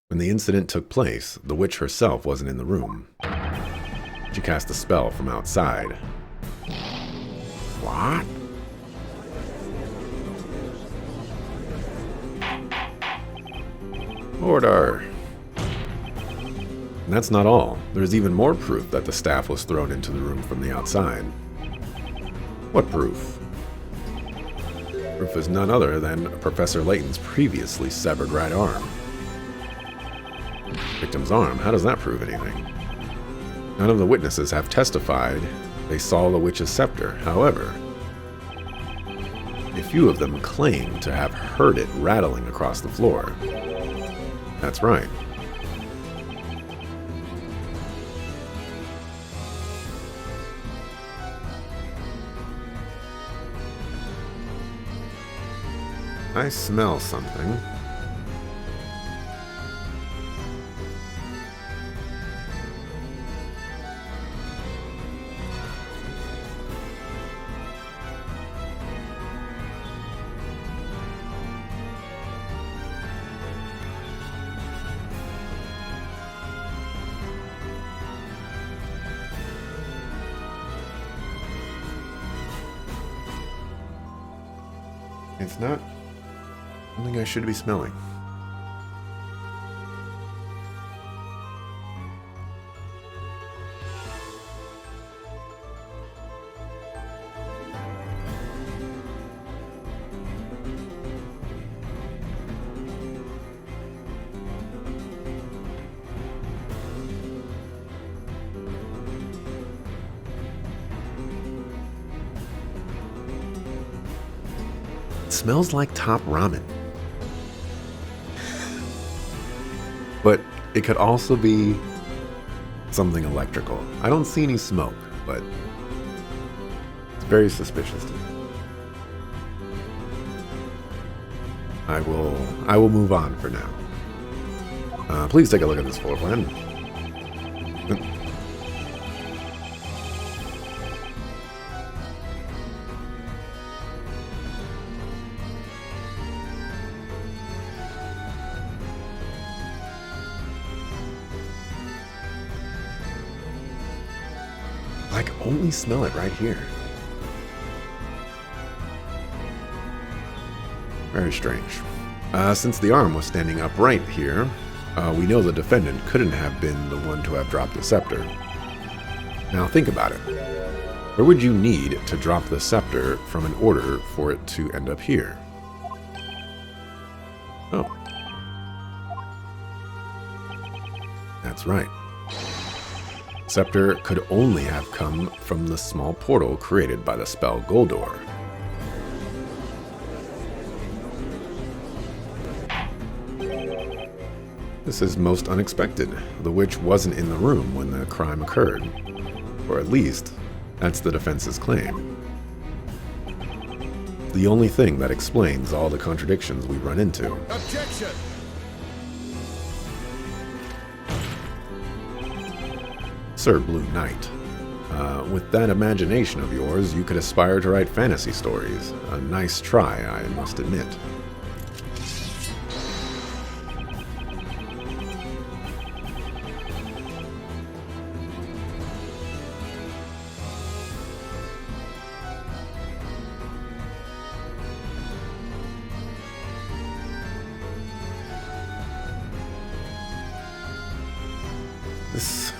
When the incident took place, the witch herself wasn't in the room. She cast a spell from outside. What? Order. And that's not all. There's even more proof that the staff was thrown into the room from the outside. What proof? Proof is none other than Professor Layton's previously severed right arm. Victim's arm? How does that prove anything? None of the witnesses have testified they saw the witch's scepter. However, a few of them claim to have heard it rattling across the floor. That's right. I smell something. It's not something I should be smelling. It smells like top ramen. But it could also be something electrical. I don't see any smoke, but it's very suspicious to me. I will move on for now. Please take a look at this floor plan. I can only smell it right here. Very strange. Since the arm was standing upright here, we know the defendant couldn't have been the one to have dropped the scepter. Now think about it. Where would you need to drop the scepter from in order for it to end up here? Oh. That's right. Scepter could only have come from the small portal created by the spell Goldor. This is most unexpected. The witch wasn't in the room when the crime occurred. Or at least, that's the defense's claim. The only thing that explains all the contradictions we run into. Objection! Sir Blue Knight. With that imagination of yours, you could aspire to write fantasy stories. A nice try, I must admit. This...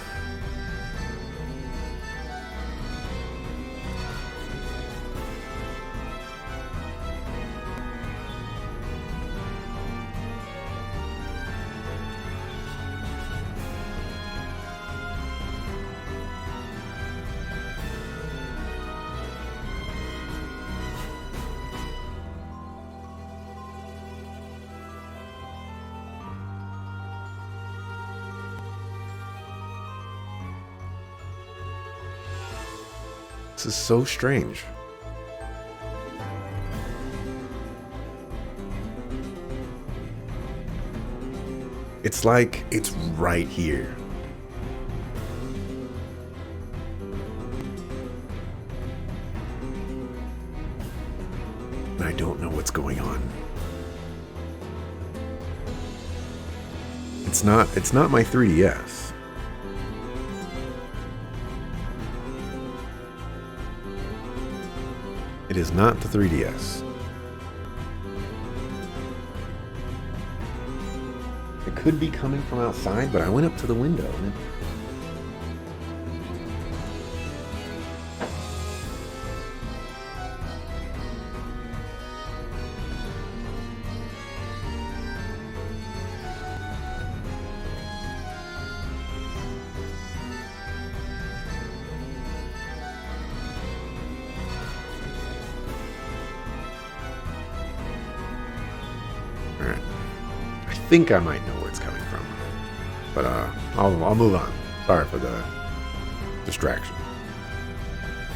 This is so strange. It's like it's right here. And I don't know what's going on. It's not my 3DS. It is not the 3DS. It could be coming from outside, but I went up to the window and it... Alright. I think I might know where it's coming from. But I'll move on. Sorry for the distraction.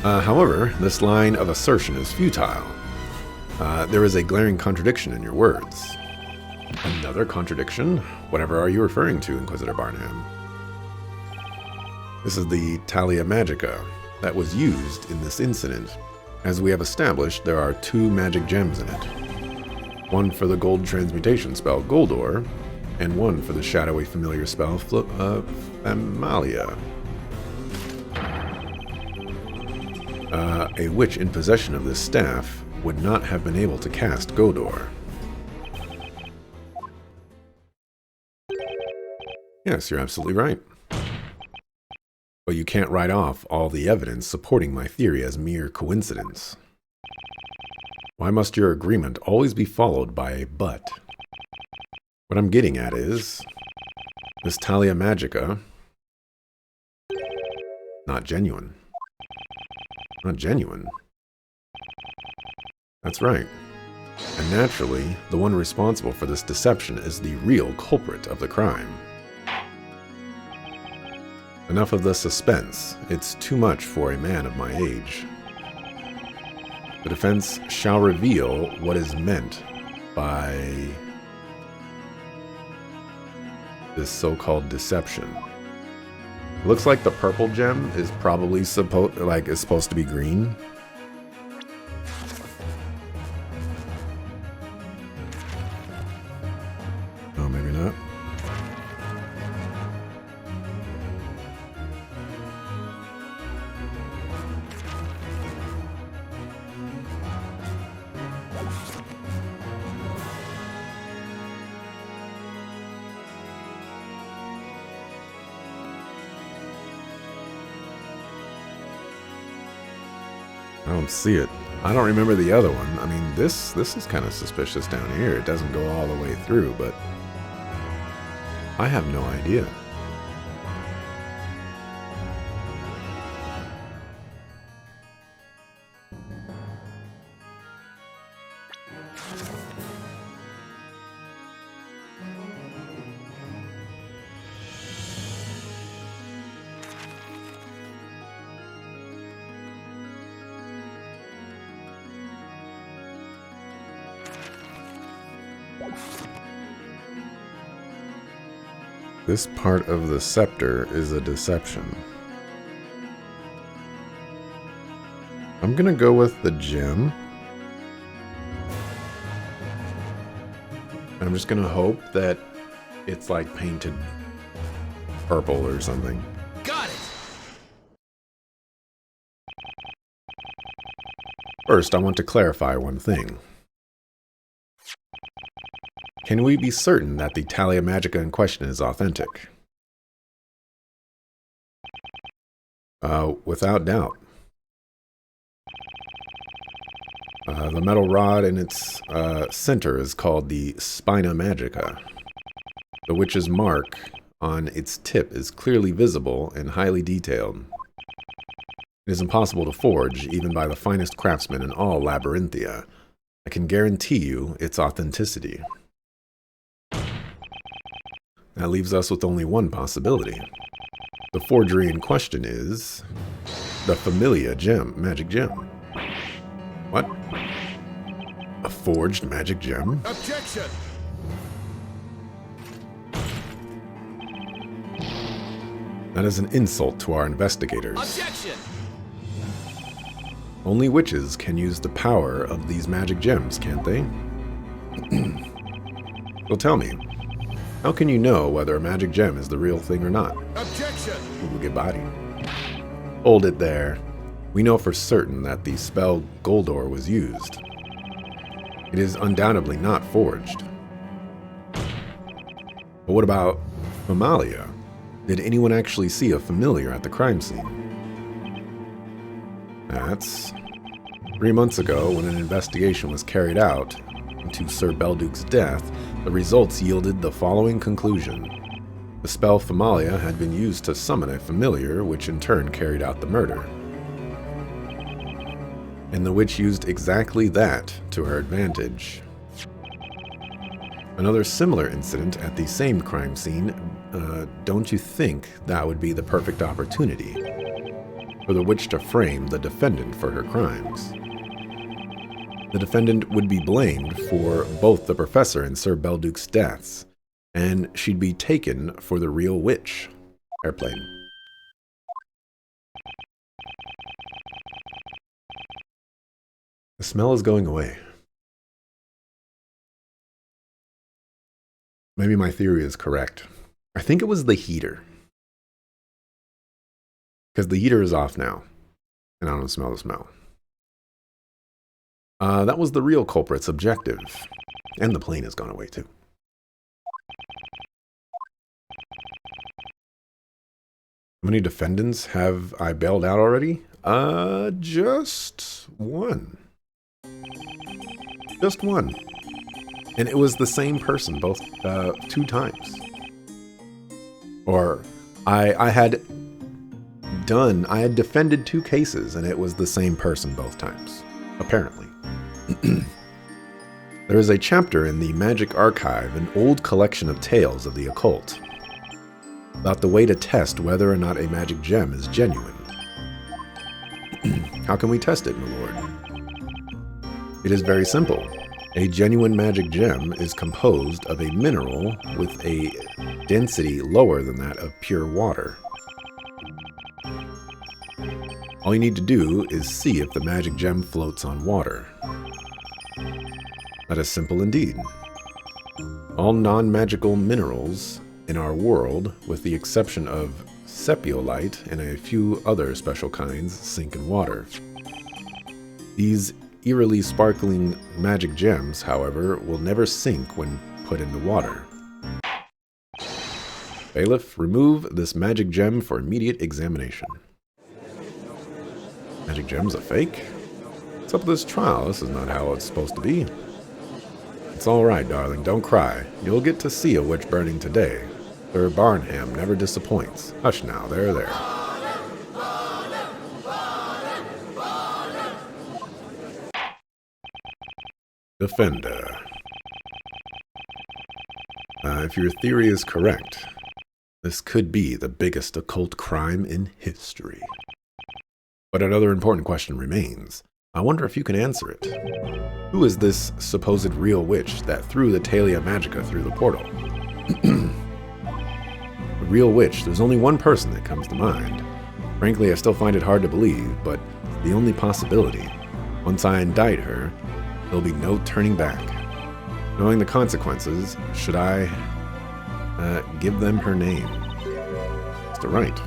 However, this line of assertion is futile. There is a glaring contradiction in your words. Another contradiction? Whatever are you referring to, Inquisitor Barnham? This is the Talia Magica that was used in this incident. As we have established, there are 2 magic gems in it. One for the gold transmutation spell Goldor, and one for the shadowy familiar spell Amalia. A witch in possession of this staff would not have been able to cast Godor. Yes, you're absolutely right. But you can't write off all the evidence supporting my theory as mere coincidence. Why must your agreement always be followed by a but? What I'm getting at is, this Talia Magica, not genuine. Not genuine. That's right. And naturally, the one responsible for this deception is the real culprit of the crime. Enough of the suspense. It's too much for a man of my age. The defense shall reveal what is meant by this so-called deception. Looks like the purple gem is probably supposed to be green. Oh, maybe not. I don't see it. I don't remember the other one. I mean, this is kind of suspicious down here. It doesn't go all the way through, but I have no idea. This part of the scepter is a deception. I'm gonna go with the gem. I'm just gonna hope that it's like painted purple or something. Got it! First, I want to clarify one thing. Can we be certain that the Talia Magica in question is authentic? Without doubt. The metal rod in its center is called the Spina Magica. The witch's mark on its tip is clearly visible and highly detailed. It is impossible to forge, even by the finest craftsmen in all Labyrinthia. I can guarantee you its authenticity. That leaves us with only one possibility. The forgery in question is the Familia magic gem. What? A forged magic gem? Objection! That is an insult to our investigators. Objection! Only witches can use the power of these magic gems, can't they? Well, tell me, how can you know whether a magic gem is the real thing or not? Objection! We'll get body. Hold it there. We know for certain that the spell Goldor was used. It is undoubtedly not forged. But what about Mamalia? Did anyone actually see a familiar at the crime scene? That's 3 months ago when an investigation was carried out into Sir Belduke's death. The results yielded the following conclusion. The spell Familia had been used to summon a familiar, which in turn carried out the murder. And the witch used exactly that to her advantage. Another similar incident at the same crime scene, don't you think that would be the perfect opportunity for the witch to frame the defendant for her crimes? The defendant would be blamed for both the professor and Sir Belduke's deaths, and she'd be taken for the real witch. Airplane. The smell is going away. Maybe my theory is correct. I think it was the heater. Because the heater is off now, and I don't smell the smell. That was the real culprit's objective. And the plane has gone away too. How many defendants have I bailed out already? Just one. Just one. And it was the same person both 2 times. Or I had defended 2 cases and it was the same person both times. Apparently. There is a chapter in the Magic Archive, an old collection of tales of the occult, about the way to test whether or not a magic gem is genuine. How can we test it, my lord? It is very simple. A genuine magic gem is composed of a mineral with a density lower than that of pure water. All you need to do is see if the magic gem floats on water. That is simple indeed. All non-magical minerals in our world, with the exception of sepiolite and a few other special kinds, sink in water. These eerily sparkling magic gems, however, will never sink when put into water. Bailiff, remove this magic gem for immediate examination. Magic gem's a fake? What's up with this trial? This is not how it's supposed to be. It's alright, darling, don't cry. You'll get to see a witch burning today. Sir Barnham never disappoints. Hush now, there. Defender. If your theory is correct, this could be the biggest occult crime in history. But another important question remains. I wonder if you can answer it. Who is this supposed real witch that threw the Talia Magica through the portal? A real witch, there's only one person that comes to mind. Frankly, I still find it hard to believe, but the only possibility. Once I indict her, there'll be no turning back. Knowing the consequences, should I give them her name? Mr. Wright.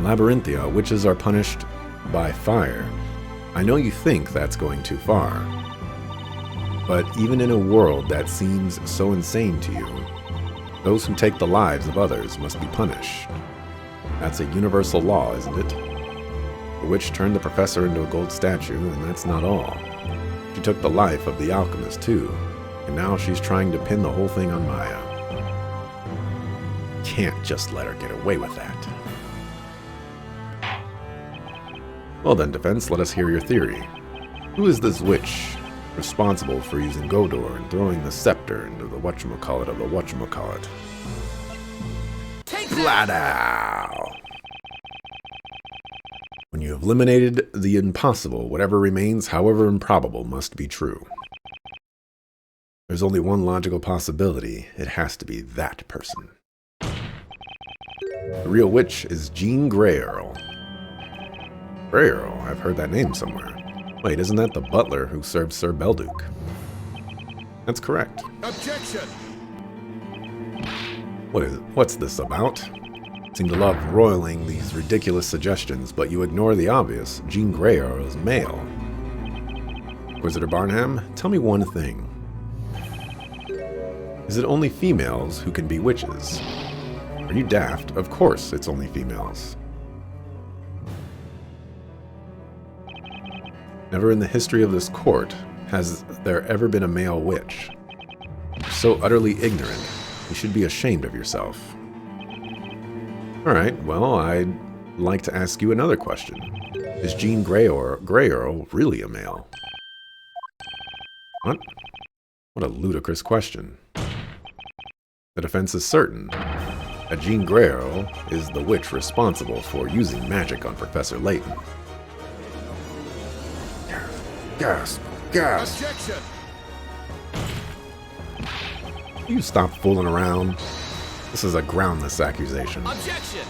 Labyrinthia, witches are punished by fire. I know you think that's going too far. But even in a world that seems so insane to you, those who take the lives of others must be punished. That's a universal law, isn't it? The witch turned the professor into a gold statue, and that's not all. She took the life of the alchemist, too, and now she's trying to pin the whole thing on Maya. Can't just let her get away with that. Well then, defense, let us hear your theory. Who is this witch responsible for using Godor and throwing the scepter into the whatchamacallit of the whatchamacallit? Take Flat out! When you have eliminated the impossible, whatever remains, however improbable, must be true. There's only one logical possibility. It has to be that person. The real witch is Jean Grey Earl. Grey Earl? I've heard that name somewhere. Wait, isn't that the butler who served Sir Belduke? That's correct. Objection! What's this about? Seem to love roiling these ridiculous suggestions, but you ignore the obvious. Jean Grey Earl is male. Inquisitor Barnham, tell me one thing. Is it only females who can be witches? Are you daft? Of course it's only females. Never in the history of this court has there ever been a male witch. You're so utterly ignorant. You should be ashamed of yourself. Alright, well, I'd like to ask you another question. Is Jean Grey Earl really a male? What? What a ludicrous question. The defense is certain that Jean Grey Earl is the witch responsible for using magic on Professor Layton. Gasp! Gasp! Objection! You stop fooling around. This is a groundless accusation. Objection!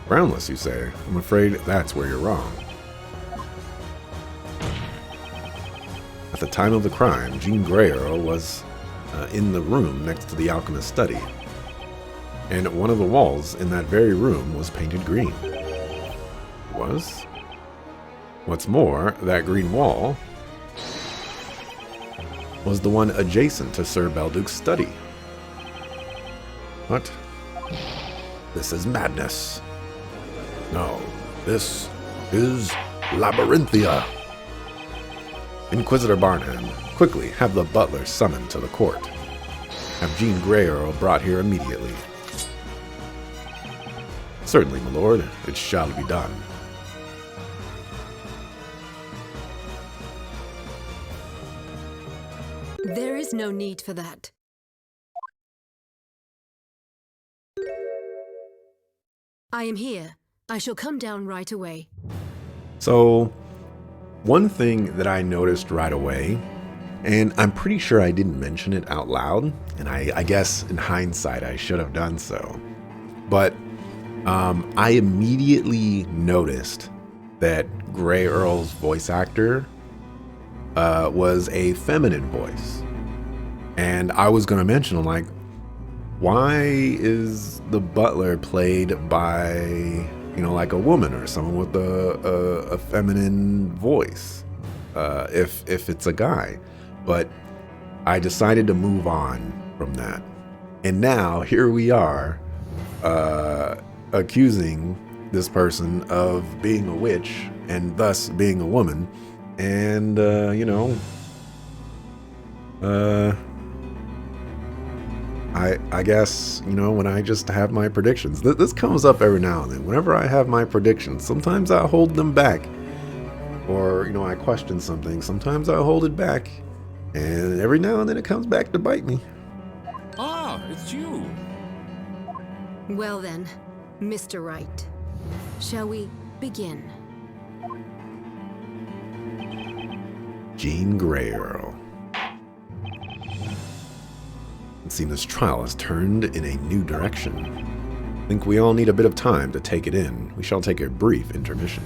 Groundless, you say? I'm afraid that's where you're wrong. At the time of the crime, Jean Grey Earl was in the room next to the alchemist's study. And one of the walls in that very room was painted green. It was? What's more, that green wall was the one adjacent to Sir Belduke's study. What? This is madness. No, this is Labyrinthia. Inquisitor Barnham, quickly have the butler summoned to the court. Have Jean Grey Earl brought here immediately. Certainly, my lord, it shall be done. There is no need for that. I am here. I shall come down right away. So, one thing that I noticed right away, and I'm pretty sure I didn't mention it out loud, and I guess in hindsight I should have done so, but I immediately noticed that Grey Earl's voice actor was a feminine voice. And I was going to mention, I'm like, why is the butler played by, you know, like a woman or someone with a feminine voice, if it's a guy? But I decided to move on from that. And now here we are, accusing this person of being a witch and thus being a woman. And, you know, I guess, you know, when I just have my predictions, this comes up every now and then. Whenever I have my predictions, sometimes I hold them back. Or, you know, I question something. Sometimes I hold it back. And every now and then it comes back to bite me. Ah, it's you. Well then, Mr. Wright, shall we begin? Jean Grey Earl. It seems this trial has turned in a new direction. I think we all need a bit of time to take it in. We shall take a brief intermission.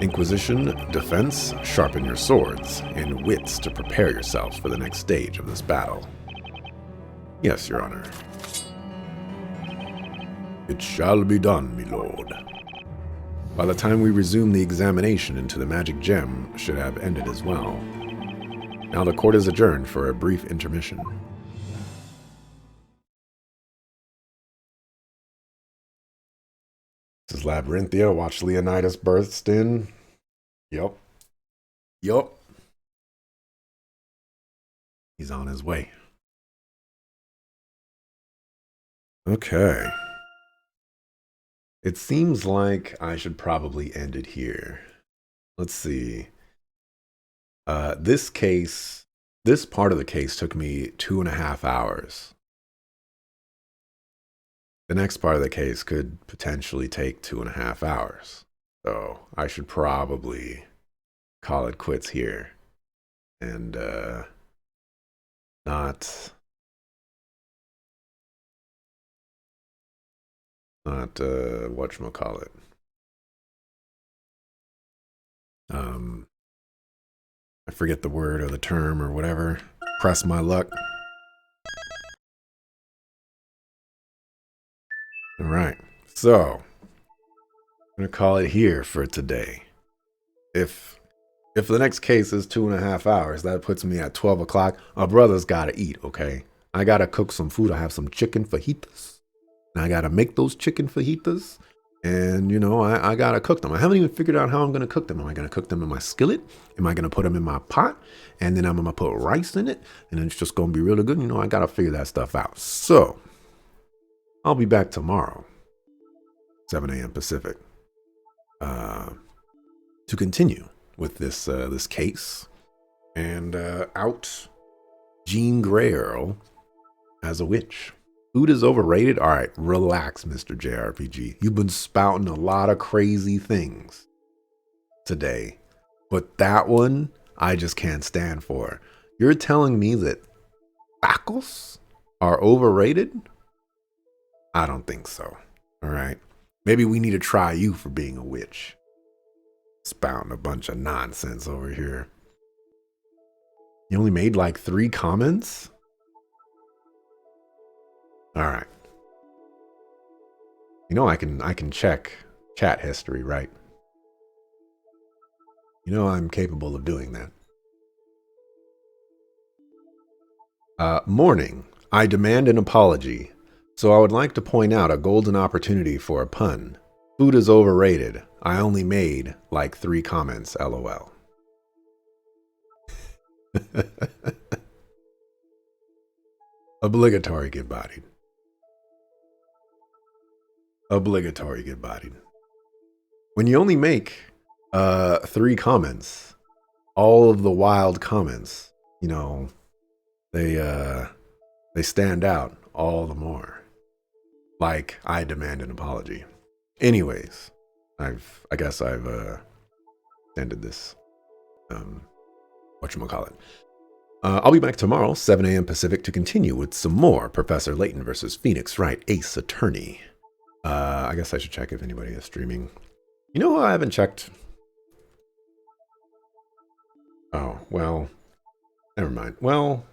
Inquisition, defense, sharpen your swords, and wits to prepare yourselves for the next stage of this battle. Yes, Your Honor. It shall be done, my lord. By the time we resume the examination into the magic gem should have ended as well. Now the court is adjourned for a brief intermission. This is Labyrinthia. Watch Leonidas burst in. Yup. He's on his way. Okay. It seems like I should probably end it here. Let's see. This part of the case took me 2.5 hours. The next part of the case could potentially take 2.5 hours. So I should probably call it quits here. And not whatchamacallit. I forget the word or the term or whatever. Press my luck. All right. So, I'm going to call it here for today. If the next case is 2.5 hours, that puts me at 12 o'clock. My brother's got to eat, okay? I got to cook some food. I have some chicken fajitas. And I got to make those chicken fajitas. And, you know, I got to cook them. I haven't even figured out how I'm going to cook them. Am I going to cook them in my skillet? Am I going to put them in my pot? And then I'm going to put rice in it. And it's just going to be really good. You know, I got to figure that stuff out. So, I'll be back tomorrow, 7 a.m. Pacific, to continue with this case and out Jean Grey Earl as a witch. Food is overrated? All right, relax, Mr. JRPG. You've been spouting a lot of crazy things today, but that one I just can't stand for. You're telling me that tacos are overrated? I don't think so. All right. Maybe we need to try you for being a witch. Spouting a bunch of nonsense over here. You only made like 3 comments? All right. You know I can check chat history, right? You know I'm capable of doing that. Morning. I demand an apology. So I would like to point out a golden opportunity for a pun. Food is overrated. I only made like 3 comments, lol. Obligatory get bodied. Obligatory get bodied. When you only make 3 comments, all of the wild comments, you know, they stand out all the more. Like, I demand an apology. Anyways, I guess I've ended this. Whatchamacallit. I'll be back tomorrow, 7 a.m. Pacific, to continue with some more Professor Layton versus Phoenix Wright, Ace Attorney. I guess I should check if anybody is streaming. You know who I haven't checked? Oh, well, never mind. Well,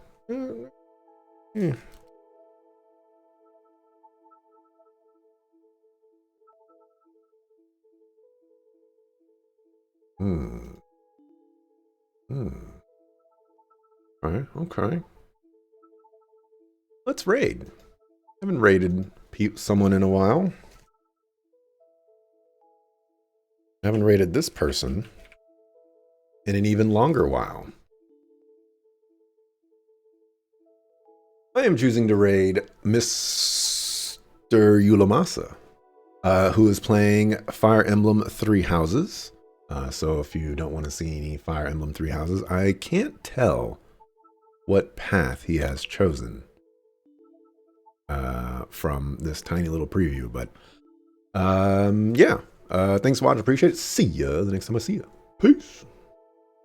Okay. Let's raid. Haven't raided someone in a while. Haven't raided this person in an even longer while. I am choosing to raid Mr. Yulamasa, who is playing Fire Emblem 3 Houses. So if you don't want to see any Fire Emblem 3 Houses, I can't tell what path he has chosen from this tiny little preview. But yeah, thanks for watching. Appreciate it. See ya the next time I see ya. Peace.